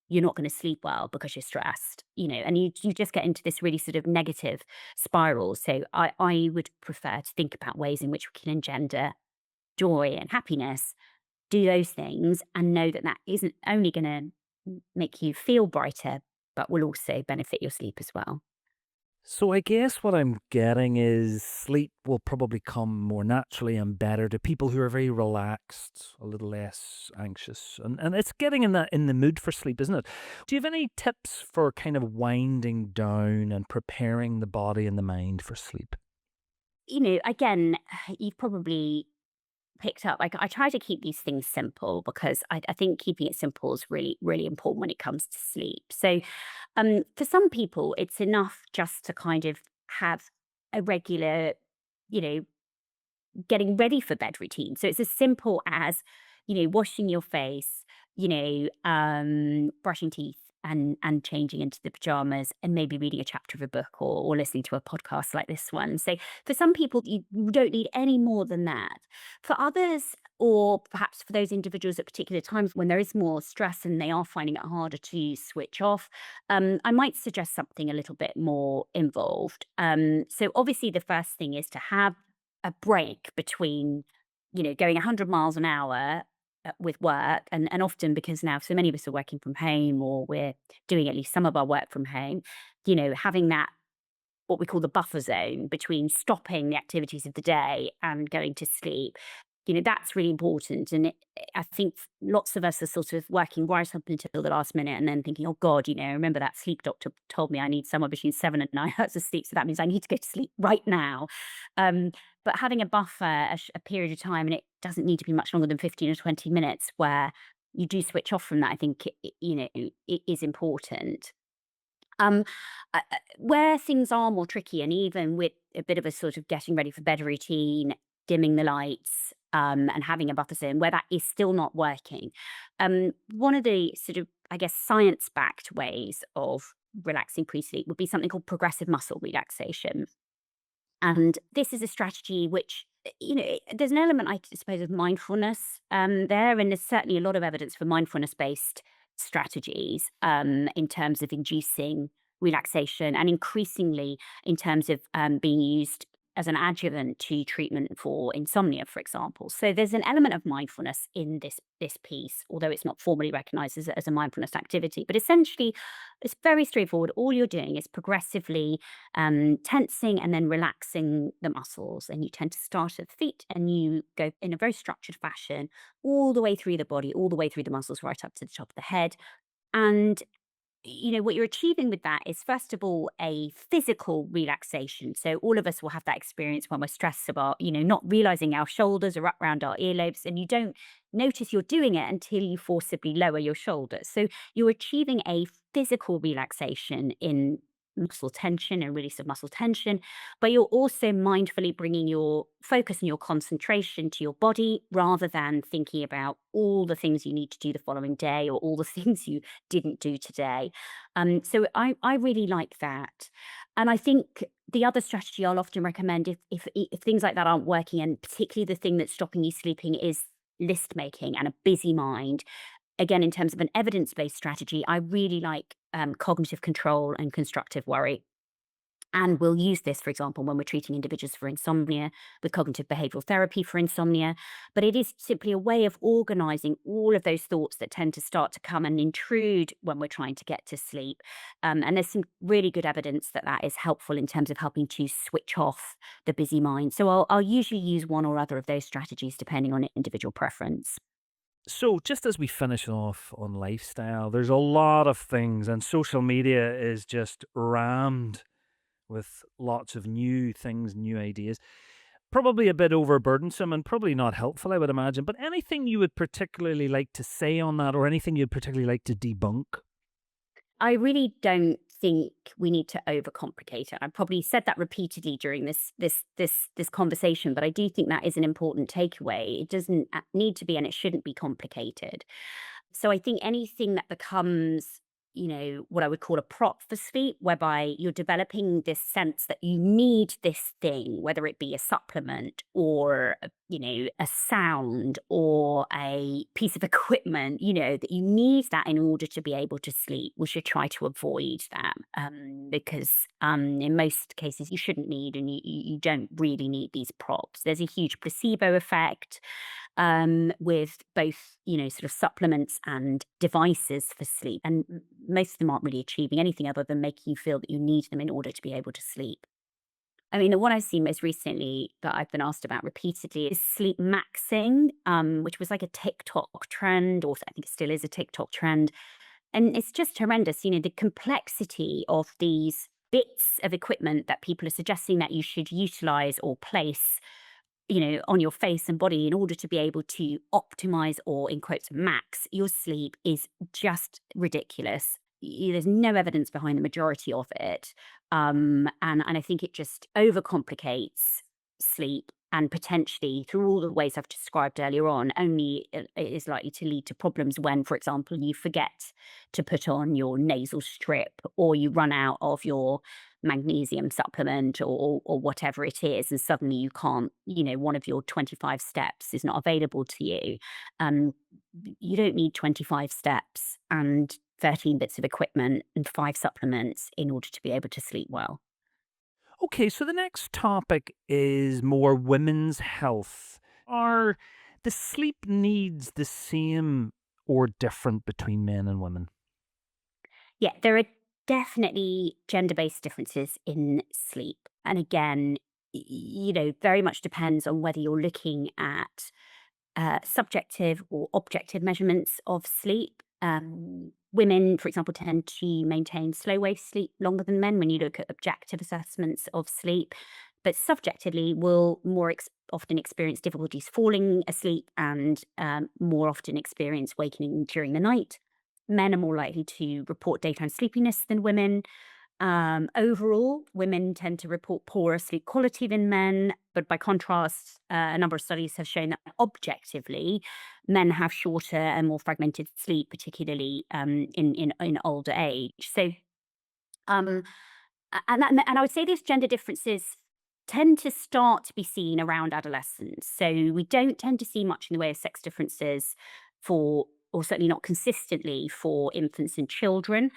you're not going to sleep well because you're stressed, and you just get into this really sort of negative spiral. So I would prefer to think about ways in which we can engender joy and happiness do those things and know that that isn't only going to make you feel brighter, but will also benefit your sleep as well. So I guess what I'm getting is sleep will probably come more naturally and better to people who are very relaxed, a little less anxious. And it's getting in the mood for sleep, isn't it? Do you have any tips for kind of winding down and preparing the body and the mind for sleep? Again, you've probably picked up. I try to keep these things simple because I think keeping it simple is really, really important when it comes to sleep. So, for some people, it's enough just to kind of have a regular, you know, getting ready for bed routine. So it's as simple as, washing your face, brushing teeth and changing into the pajamas and maybe reading a chapter of a book or listening to a podcast like this one. So for some people, you don't need any more than that. For others, or perhaps for those individuals at particular times when there is more stress and they are finding it harder to switch off, I might suggest something a little bit more involved. So obviously, the first thing is to have a break between, going 100 miles an hour with work, and often because now so many of us are working from home or we're doing at least some of our work from home, having that what we call the buffer zone between stopping the activities of the day and going to sleep. That's really important. And I think lots of us are sort of working right up until the last minute and then thinking, oh God, I remember that sleep doctor told me I need somewhere between 7 and 9 hours of sleep. So that means I need to go to sleep right now. Um, but having a buffer, a period of time, and it doesn't need to be much longer than 15 or 20 minutes where you do switch off from that, I think, it is important. Um, where things are more tricky, and even with a bit of a sort of getting ready for bed routine, dimming the lights, and having a buffer zone, where that is still not working. One of the sort of, I guess, science backed ways of relaxing pre sleep would be something called progressive muscle relaxation. And this is a strategy which, there's an element, I suppose, of mindfulness there. And there's certainly a lot of evidence for mindfulness based strategies in terms of inducing relaxation and increasingly in terms of being used as an adjuvant to treatment for insomnia, for example. So there's an element of mindfulness in this piece, although it's not formally recognized as a mindfulness activity. But essentially, it's very straightforward. All you're doing is progressively tensing and then relaxing the muscles. And you tend to start at the feet and you go in a very structured fashion all the way through the body, all the way through the muscles, right up to the top of the head. And what you're achieving with that is, first of all, a physical relaxation. So all of us will have that experience when we're stressed about, not realizing our shoulders are up around our earlobes, and you don't notice you're doing it until you forcibly lower your shoulders. So you're achieving a physical relaxation in muscle tension and release of muscle tension, but you're also mindfully bringing your focus and your concentration to your body rather than thinking about all the things you need to do the following day or all the things you didn't do today. So I really like that. And I think the other strategy I'll often recommend if things like that aren't working, and particularly the thing that's stopping you sleeping is list making and a busy mind. Again, in terms of an evidence based strategy, I really like cognitive control and constructive worry. And we'll use this, for example, when we're treating individuals for insomnia with cognitive behavioral therapy for insomnia. But it is simply a way of organizing all of those thoughts that tend to start to come and intrude when we're trying to get to sleep. And there's some really good evidence that that is helpful in terms of helping to switch off the busy mind. So I'll usually use one or other of those strategies depending on individual preference. So, just as we finish off on lifestyle, there's a lot of things, and social media is just rammed with lots of new things, new ideas. Probably a bit overburdensome and probably not helpful, I would imagine. But anything you would particularly like to say on that, or anything you'd particularly like to debunk? I really don't think we need to overcomplicate it. I probably said that repeatedly during this conversation, but I do think that is an important takeaway. It doesn't need to be, and it shouldn't be complicated. So I think anything that becomes, what I would call a prop for sleep, whereby you're developing this sense that you need this thing, whether it be a supplement or, a sound or a piece of equipment, that you need that in order to be able to sleep. We should try to avoid that because in most cases you shouldn't need, and you don't really need these props. There's a huge placebo effect. with both, sort of supplements and devices for sleep. And most of them aren't really achieving anything other than making you feel that you need them in order to be able to sleep. I mean, the one I've seen most recently that I've been asked about repeatedly is sleep maxing, which was like a TikTok trend, or I think it still is a TikTok trend. And it's just horrendous, the complexity of these bits of equipment that people are suggesting that you should utilize or place, on your face and body in order to be able to optimize or, in quotes, max your sleep is just ridiculous. There's no evidence behind the majority of it. And I think it just overcomplicates sleep and potentially, through all the ways I've described earlier on, only it is likely to lead to problems when, for example, you forget to put on your nasal strip or you run out of your magnesium supplement or whatever it is, and suddenly you can't, one of your 25 steps is not available to you. You don't need 25 steps and 13 bits of equipment and 5 supplements in order to be able to sleep well. Okay, so the next topic is more women's health. Are the sleep needs the same or different between men and women? Yeah, there are definitely gender-based differences in sleep. And again, very much depends on whether you're looking at subjective or objective measurements of sleep. Women, for example, tend to maintain slow wave sleep longer than men when you look at objective assessments of sleep, but subjectively will often experience difficulties falling asleep and more often experience wakening during the night. Men are more likely to report daytime sleepiness than women. Overall, women tend to report poorer sleep quality than men, but by contrast, a number of studies have shown that objectively, men have shorter and more fragmented sleep, particularly in older age. So, um, and I would say these gender differences tend to start to be seen around adolescence. So we don't tend to see much in the way of sex differences or certainly not consistently for infants and children.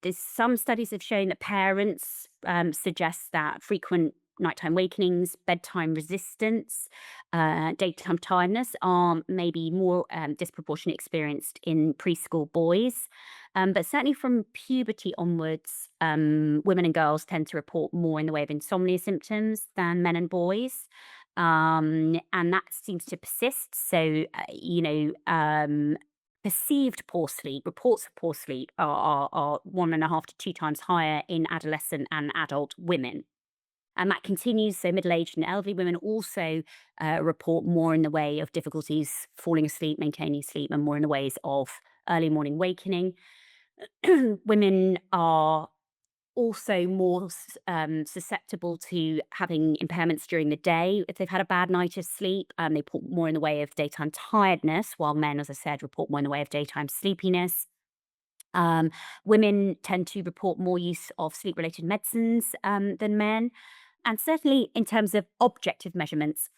There's some studies have shown that parents suggest that frequent nighttime wakenings, bedtime resistance, daytime tiredness are maybe more disproportionately experienced in preschool boys. But certainly from puberty onwards, women and girls tend to report more in the way of insomnia symptoms than men and boys. And that seems to persist. So, perceived poor sleep, reports of poor sleep are 1.5 to 2 times higher in adolescent and adult women. And that continues. So middle-aged and elderly women also report more in the way of difficulties falling asleep, maintaining sleep, and more in the ways of early morning wakening. Women are also more susceptible to having impairments during the day if they've had a bad night of sleep. They report more in the way of daytime tiredness, while men, as I said, report more in the way of daytime sleepiness. Um, Women tend to report more use of sleep-related medicines than men. And certainly in terms of objective measurements,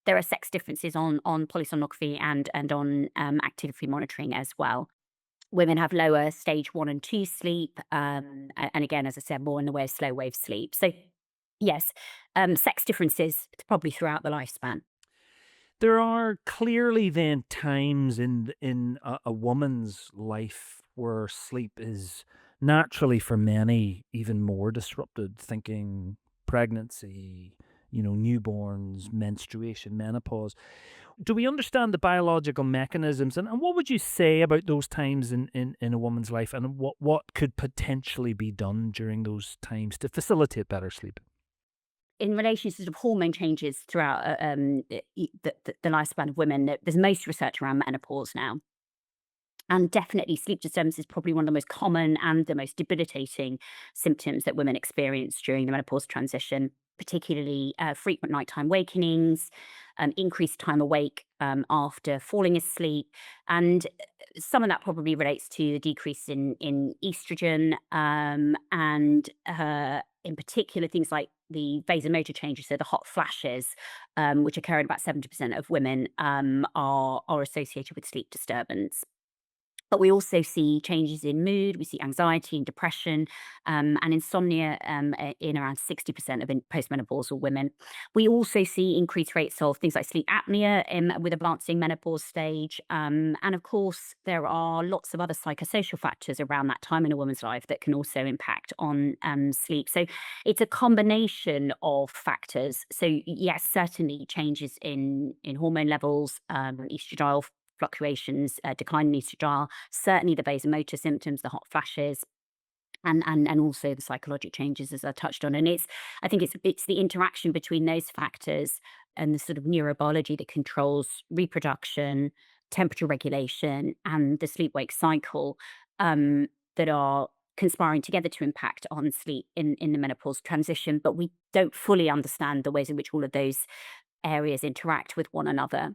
there are sex differences on polysomnography and on activity monitoring as well. Women have lower stage 1 and 2 sleep, and again, as I said, more in the way of slow wave sleep. So, yes, sex differences probably throughout the lifespan. There are clearly then times in a woman's life where sleep is naturally for many even more disrupted, thinking pregnancy, newborns, menstruation, menopause. Do we understand the biological mechanisms, and what would you say about those times in a woman's life, and what could potentially be done during those times to facilitate better sleep? In relation to sort of hormone changes throughout the lifespan of women, there's most research around menopause now. And definitely sleep disturbance is probably one of the most common and the most debilitating symptoms that women experience during the menopause transition, particularly frequent nighttime wakenings, increased time awake after falling asleep. And some of that probably relates to the decrease in estrogen and in particular things like the vasomotor changes, so the hot flashes, which occur in about 70% of women, are associated with sleep disturbance. But we also see changes in mood, we see anxiety and depression, and insomnia in around 60% of postmenopausal women. We also see increased rates of things like sleep apnea with advancing menopause stage. And of course, there are lots of other psychosocial factors around that time in a woman's life that can also impact on sleep. So it's a combination of factors. So yes, certainly changes in hormone levels, estradiol fluctuations, decline in estradiol, certainly the vasomotor symptoms, the hot flashes, and also the psychological changes as I touched on. And I think it's the interaction between those factors and the sort of neurobiology that controls reproduction, temperature regulation, and the sleep wake cycle that are conspiring together to impact on sleep in the menopause transition. But we don't fully understand the ways in which all of those areas interact with one another.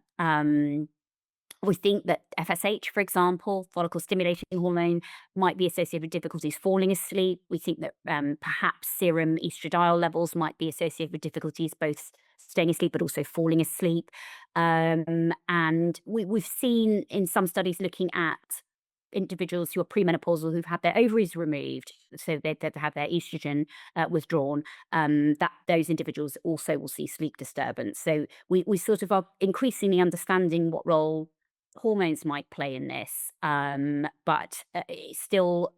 We think that FSH, for example, follicle stimulating hormone, might be associated with difficulties falling asleep. We think that perhaps serum estradiol levels might be associated with difficulties both staying asleep but also falling asleep. And we've seen in some studies looking at individuals who are premenopausal who've had their ovaries removed, so they've had their estrogen withdrawn, that those individuals also will see sleep disturbance. So we sort of are increasingly understanding what role hormones might play in this, but it's still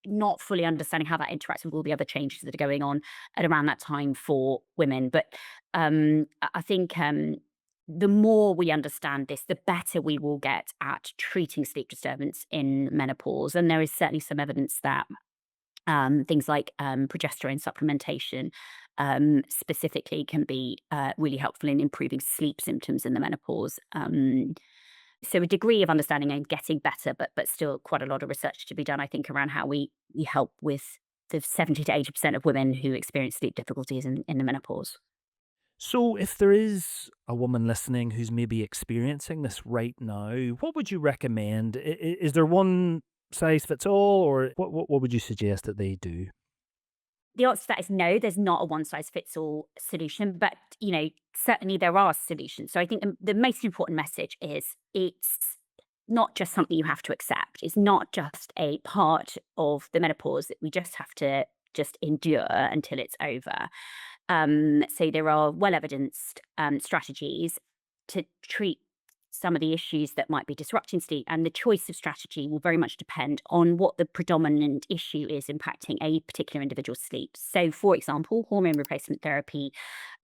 not fully understanding how that interacts with all the other changes that are going on at around that time for women. But I think the more we understand this, the better we will get at treating sleep disturbance in menopause. And there is certainly some evidence that things like progesterone supplementation specifically can be really helpful in improving sleep symptoms in the menopause. So a degree of understanding and getting better, but still quite a lot of research to be done, I think, around how we help with the 70 to 80% of women who experience sleep difficulties in the menopause. So, if there is a woman listening who's maybe experiencing this right now, what would you recommend? Is there one size fits all, or what would you suggest that they do? The answer to that is no, there's not a one size fits all solution, but certainly there are solutions. So I think the most important message is it's not just something you have to accept. It's not just a part of the menopause that we just have to just endure until it's over. So there are well evidenced strategies to treat some of the issues that might be disrupting sleep, and the choice of strategy will very much depend on what the predominant issue is impacting a particular individual's sleep. So, for example, hormone replacement therapy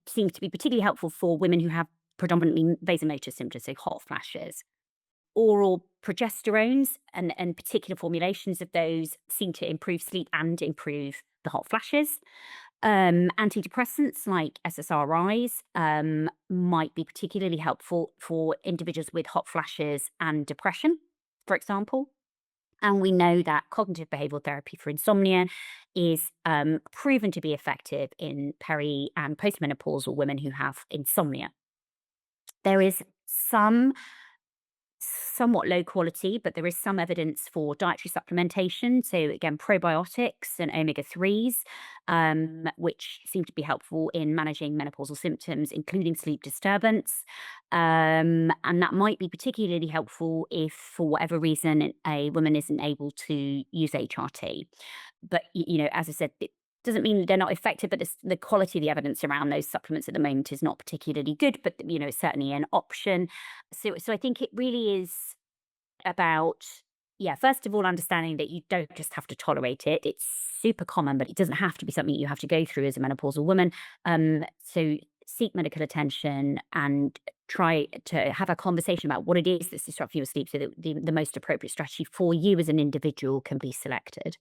seems to be particularly helpful for women who have predominantly vasomotor symptoms, so hot flashes. Oral progesterones and particular formulations of those seem to improve sleep and improve the hot flashes. Antidepressants like SSRIs might be particularly helpful for individuals with hot flashes and depression, for example. And we know that cognitive behavioral therapy for insomnia is proven to be effective in peri and postmenopausal women who have insomnia. There is some somewhat low quality, but there is some evidence for dietary supplementation. So again, probiotics and omega-3s, which seem to be helpful in managing menopausal symptoms, including sleep disturbance. And that might be particularly helpful if, for whatever reason, a woman isn't able to use HRT. But as I said, it doesn't mean they're not effective, but the quality of the evidence around those supplements at the moment is not particularly good. But it's certainly an option. So I think it really is about, yeah, first of all, understanding that you don't just have to tolerate it. It's super common, but it doesn't have to be something you have to go through as a menopausal woman. So seek medical attention and try to have a conversation about what it is that's disrupting your sleep so that the most appropriate strategy for you as an individual can be selected.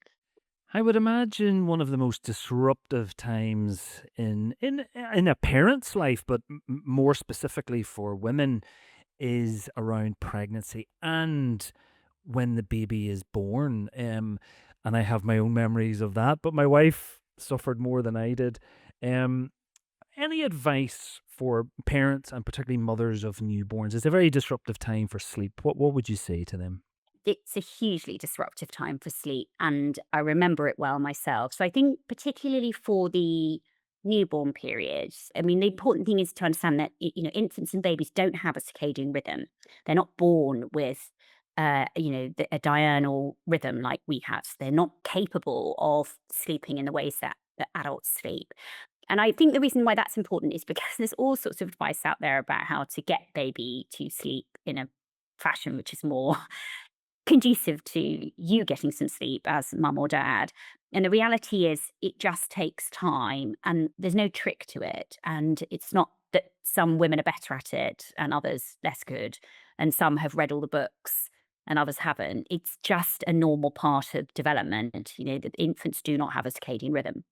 I would imagine one of the most disruptive times in a parent's life, but more specifically for women, is around pregnancy and when the baby is born. And I have my own memories of that, but my wife suffered more than I did. Um, any advice for parents and particularly mothers of newborns? It's a very disruptive time for sleep. What would you say to them? It's a hugely disruptive time for sleep, and I remember it well myself. So I think particularly for the newborn periods, I mean, the important thing is to understand that infants and babies don't have a circadian rhythm. They're not born with a diurnal rhythm like we have. So they're not capable of sleeping in the ways that adults sleep. And I think the reason why that's important is because there's all sorts of advice out there about how to get baby to sleep in a fashion which is more conducive to you getting some sleep as mum or dad. And the reality is, it just takes time and there's no trick to it. And it's not that some women are better at it and others less good, and some have read all the books and others haven't. It's just a normal part of development. That infants do not have a circadian rhythm.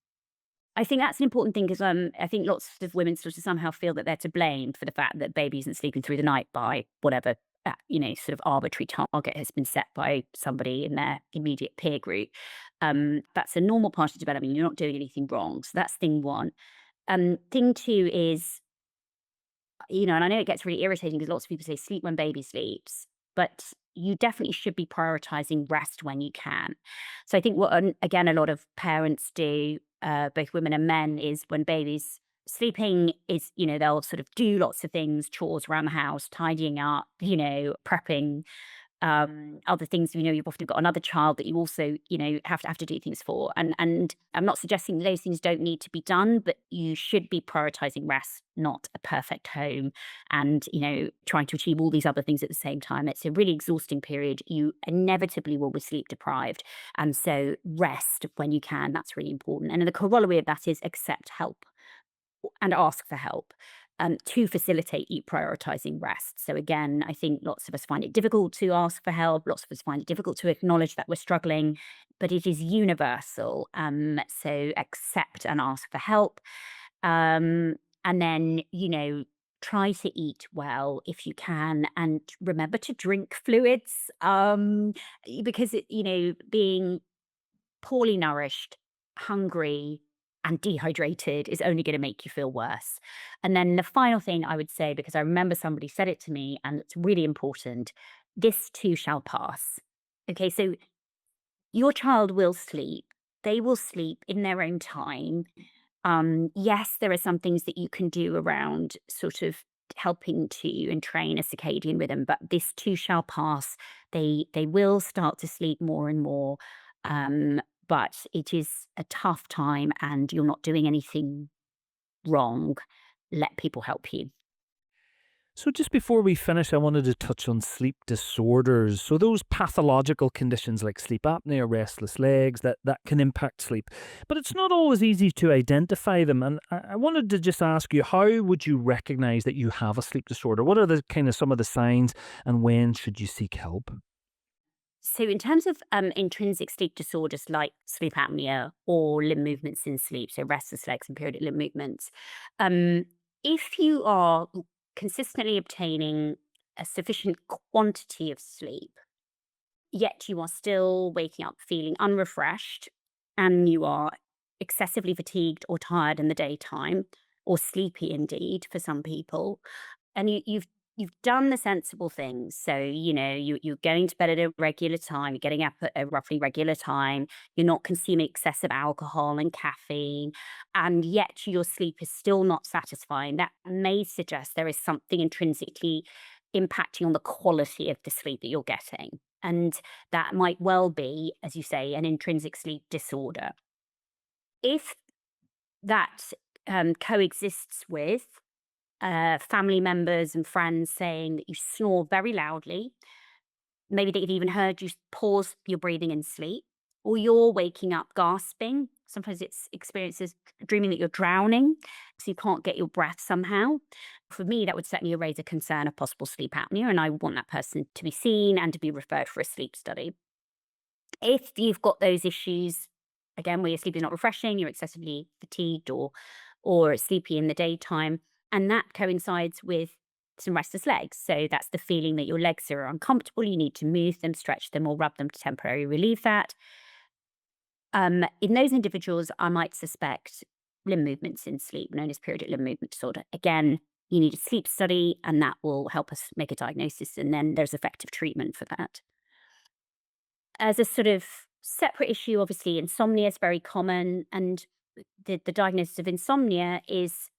I think that's an important thing because I think lots of women sort of somehow feel that they're to blame for the fact that baby isn't sleeping through the night by whatever, sort of arbitrary target has been set by somebody in their immediate peer group. That's a normal part of development. You're not doing anything wrong. So that's thing one. Thing two is, and I know it gets really irritating because lots of people say sleep when baby sleeps, but you definitely should be prioritizing rest when you can. So I think what, again, a lot of parents do, both women and men, is when baby's sleeping, is, they'll sort of do lots of things, chores around the house, tidying up, prepping, other things. You've often got another child that you also, have to do things for. And I'm not suggesting that those things don't need to be done, but you should be prioritizing rest, not a perfect home, and trying to achieve all these other things at the same time. It's a really exhausting period. You inevitably will be sleep deprived. And so rest when you can, that's really important. And then the corollary of that is accept help and ask for help, to facilitate you prioritizing rest. So again, I think lots of us find it difficult to ask for help. Lots of us find it difficult to acknowledge that we're struggling, but it is universal. So accept and ask for help. And then, try to eat well if you can, and remember to drink fluids. Because being poorly nourished, hungry, and dehydrated is only going to make you feel worse. And then the final thing I would say, because I remember somebody said it to me and it's really important, this too shall pass. Okay, so your child will sleep. They will sleep in their own time. Yes, there are some things that you can do around sort of helping to entrain a circadian rhythm, but this too shall pass. They will start to sleep more and more. Um, but it is a tough time and you're not doing anything wrong. Let people help you. So, just before we finish, I wanted to touch on sleep disorders. So, those pathological conditions like sleep apnea, restless legs, that can impact sleep. But it's not always easy to identify them. And I wanted to just ask you, how would you recognize that you have a sleep disorder? What are the kind of some of the signs, and when should you seek help? So, in terms of intrinsic sleep disorders like sleep apnea or limb movements in sleep, so restless legs and periodic limb movements, um, if you are consistently obtaining a sufficient quantity of sleep, yet you are still waking up feeling unrefreshed and you are excessively fatigued or tired in the daytime, or sleepy indeed for some people, and you've done the sensible things. So, you're going to bed at a regular time, you're getting up at a roughly regular time, you're not consuming excessive alcohol and caffeine, and yet your sleep is still not satisfying. That may suggest there is something intrinsically impacting on the quality of the sleep that you're getting. And that might well be, as you say, an intrinsic sleep disorder. If that coexists with family members and friends saying that you snore very loudly, maybe they've even heard you pause your breathing in sleep, or you're waking up gasping. Sometimes it's experiences dreaming that you're drowning, so you can't get your breath somehow. For me, that would certainly raise a concern of possible sleep apnea, and I want that person to be seen and to be referred for a sleep study. If you've got those issues, again, where your sleep is not refreshing, you're excessively fatigued or sleepy in the daytime, and that coincides with some restless legs. So that's the feeling that your legs are uncomfortable, you need to move them, stretch them, or rub them to temporarily relieve that. In those individuals, I might suspect limb movements in sleep, known as periodic limb movement disorder. Again, you need a sleep study, and that will help us make a diagnosis, and then there's effective treatment for that. As a sort of separate issue, obviously, insomnia is very common, and the diagnosis of insomnia is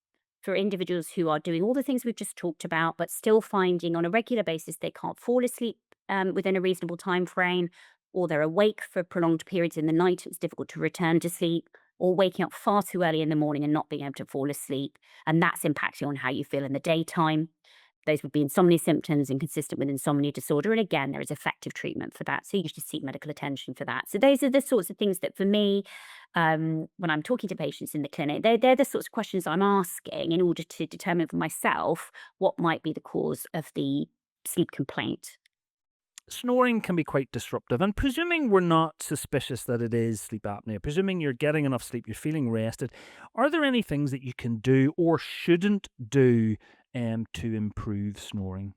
for individuals who are doing all the things we've just talked about, but still finding on a regular basis they can't fall asleep within a reasonable time frame, or they're awake for prolonged periods in the night, it's difficult to return to sleep, or waking up far too early in the morning and not being able to fall asleep, and that's impacting on how you feel in the daytime. Those would be insomnia symptoms inconsistent with insomnia disorder. And again, there is effective treatment for that. So you should seek medical attention for that. So those are the sorts of things that for me, when I'm talking to patients in the clinic, they're the sorts of questions I'm asking in order to determine for myself what might be the cause of the sleep complaint. Snoring can be quite disruptive, and presuming we're not suspicious that it is sleep apnea, presuming you're getting enough sleep, you're feeling rested, are there any things that you can do or shouldn't do to improve snoring?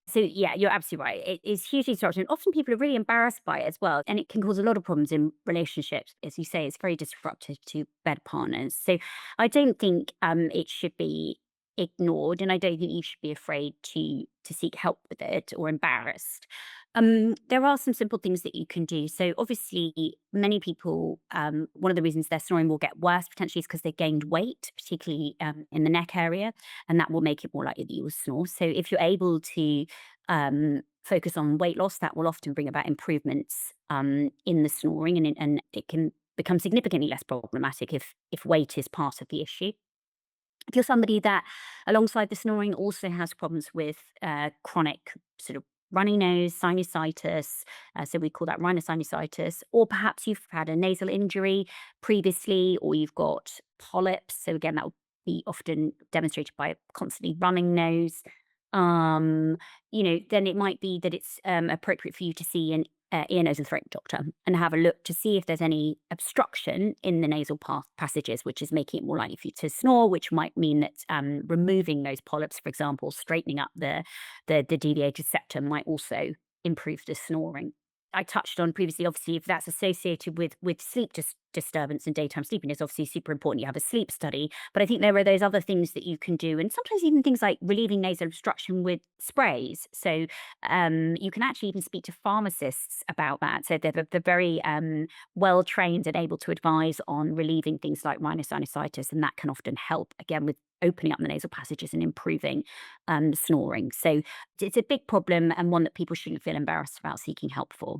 So yeah, you're absolutely right. It is hugely disruptive. And often people are really embarrassed by it as well. And it can cause a lot of problems in relationships. As you say, it's very disruptive to bed partners. So I don't think it should be ignored. And I don't think you should be afraid to seek help with it or embarrassed. There are some simple things that you can do. So obviously, many people, one of the reasons their snoring will get worse potentially is because they gained weight, particularly in the neck area, and that will make it more likely that you will snore. So if you're able to focus on weight loss, that will often bring about improvements in the snoring, and it can become significantly less problematic if weight is part of the issue. If you're somebody that, alongside the snoring, also has problems with chronic sort of runny nose, sinusitis, so we call that rhinosinusitis, or perhaps you've had a nasal injury previously, or you've got polyps. So again, that will be often demonstrated by a constantly running nose. Um, then it might be that it's appropriate for you to see an ear, nose, and throat doctor and have a look to see if there's any obstruction in the nasal passages, which is making it more likely for you to snore, which might mean that removing those polyps, for example, straightening up the deviated septum might also improve the snoring. I touched on previously, obviously, if that's associated with sleep disturbance and daytime sleepiness, obviously super important you have a sleep study. But I think there are those other things that you can do, and sometimes even things like relieving nasal obstruction with sprays. So you can actually even speak to pharmacists about that. So they're very well trained and able to advise on relieving things like rhinosinusitis, and that can often help again with opening up the nasal passages and improving snoring. So it's a big problem and one that people shouldn't feel embarrassed about seeking help for.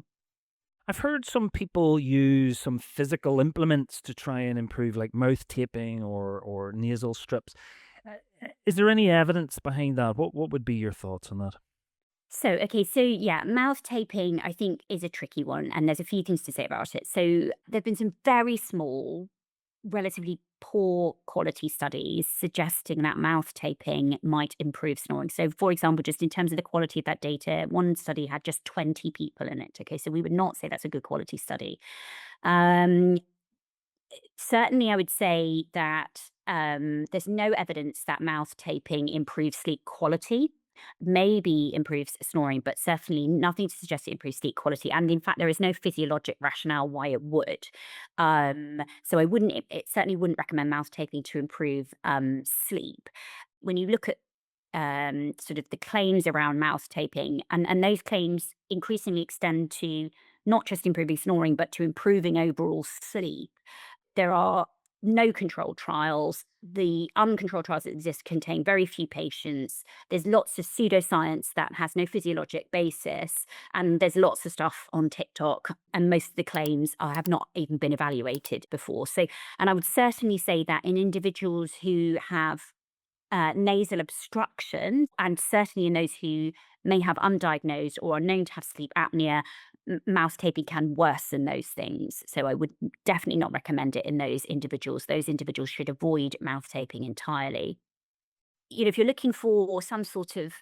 I've heard some people use some physical implements to try and improve, like mouth taping or nasal strips. Is there any evidence behind that? What would be your thoughts on that? So, okay, so yeah, mouth taping, I think, is a tricky one, and there's a few things to say about it. So, there have been some very small, relatively poor quality studies suggesting that mouth taping might improve snoring. So, for example, just in terms of the quality of that data, one study had just 20 people in it. Okay, so we would not say that's a good quality study. Um, Certainly, I would say that there's no evidence that mouth taping improves sleep quality. Maybe improves snoring, but certainly nothing to suggest it improves sleep quality. And in fact, there is no physiologic rationale why it would. So I wouldn't. It certainly wouldn't recommend mouth taping to improve sleep. When you look at sort of the claims around mouth taping, and those claims increasingly extend to not just improving snoring, but to improving overall sleep. There are no controlled trials. The uncontrolled trials that exist contain very few patients. There's lots of pseudoscience that has no physiologic basis. And there's lots of stuff on TikTok. And most of the claims have not even been evaluated before. So, and I would certainly say that in individuals who have nasal obstruction, and certainly in those who may have undiagnosed or are known to have sleep apnea, mouth taping can worsen those things. So I would definitely not recommend it in those individuals. Those individuals should avoid mouth taping entirely. If you're looking for some sort of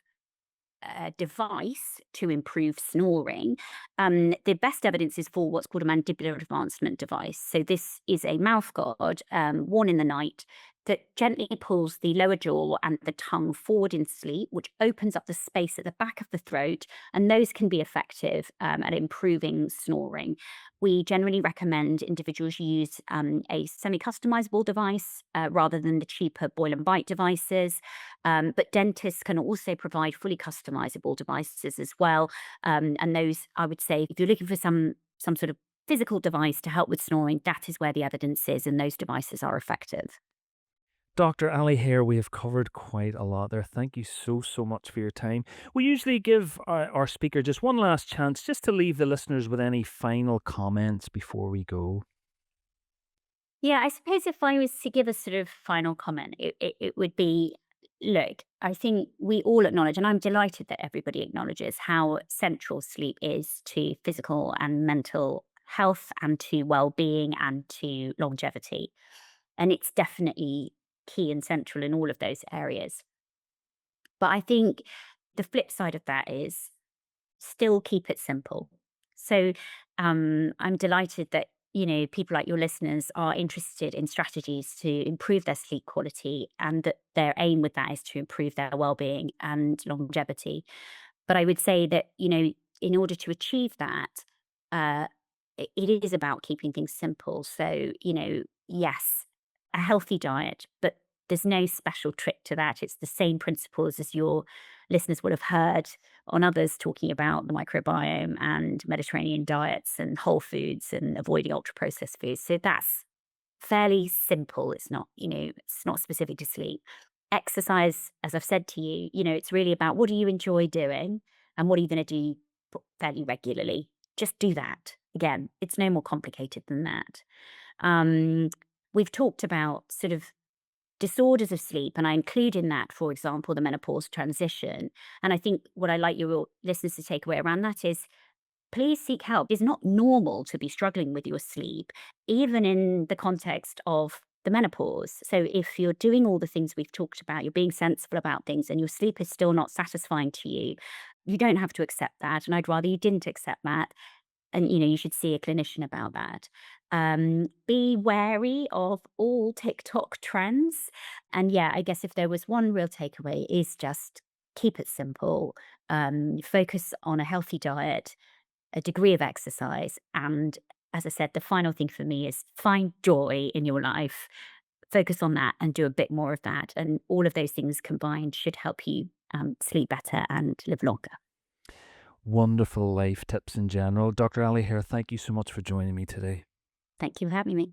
device to improve snoring, the best evidence is for what's called a mandibular advancement device. So this is a mouth guard worn in the night that gently pulls the lower jaw and the tongue forward in sleep, which opens up the space at the back of the throat, and those can be effective at improving snoring. We generally recommend individuals use a semi-customizable device rather than the cheaper boil and bite devices. But dentists can also provide fully customizable devices as well. And those, I would say, if you're looking for some sort of physical device to help with snoring, that is where the evidence is, and those devices are effective. Dr. Ali Hare, we have covered quite a lot there. Thank you so much for your time. We usually give our speaker just one last chance just to leave the listeners with any final comments before we go. Yeah, I suppose if I was to give a sort of final comment, it would be, look, I think we all acknowledge, and I'm delighted that everybody acknowledges how central sleep is to physical and mental health and to well-being and to longevity. And it's definitely key and central in all of those areas. But I think the flip side of that is still keep it simple. So I'm delighted that people like your listeners are interested in strategies to improve their sleep quality, and that their aim with that is to improve their well-being and longevity. But I would say that in order to achieve that, uh, it is about keeping things simple. So yes, a healthy diet, but there's no special trick to that. It's the same principles as your listeners will have heard on others talking about the microbiome and Mediterranean diets and whole foods and avoiding ultra processed foods. So that's fairly simple. It's not specific to sleep. Exercise, as I've said to you, it's really about what do you enjoy doing and what are you going to do fairly regularly. Just do that. Again, it's no more complicated than that. Um, we've talked about sort of disorders of sleep, and I include in that, for example, the menopause transition. And I think what I like your listeners to take away around that is please seek help. It's not normal to be struggling with your sleep, even in the context of the menopause. So if you're doing all the things we've talked about, you're being sensible about things, and your sleep is still not satisfying to you, you don't have to accept that. And I'd rather you didn't accept that. And you should see a clinician about that. Be wary of all TikTok trends. And yeah, I guess if there was one real takeaway is just keep it simple. Focus on a healthy diet, a degree of exercise, and as I said, the final thing for me is find joy in your life. Focus on that and do a bit more of that. And all of those things combined should help you sleep better and live longer. Wonderful life tips in general. Dr. Ali Hare, thank you so much for joining me today. Thank you for having me.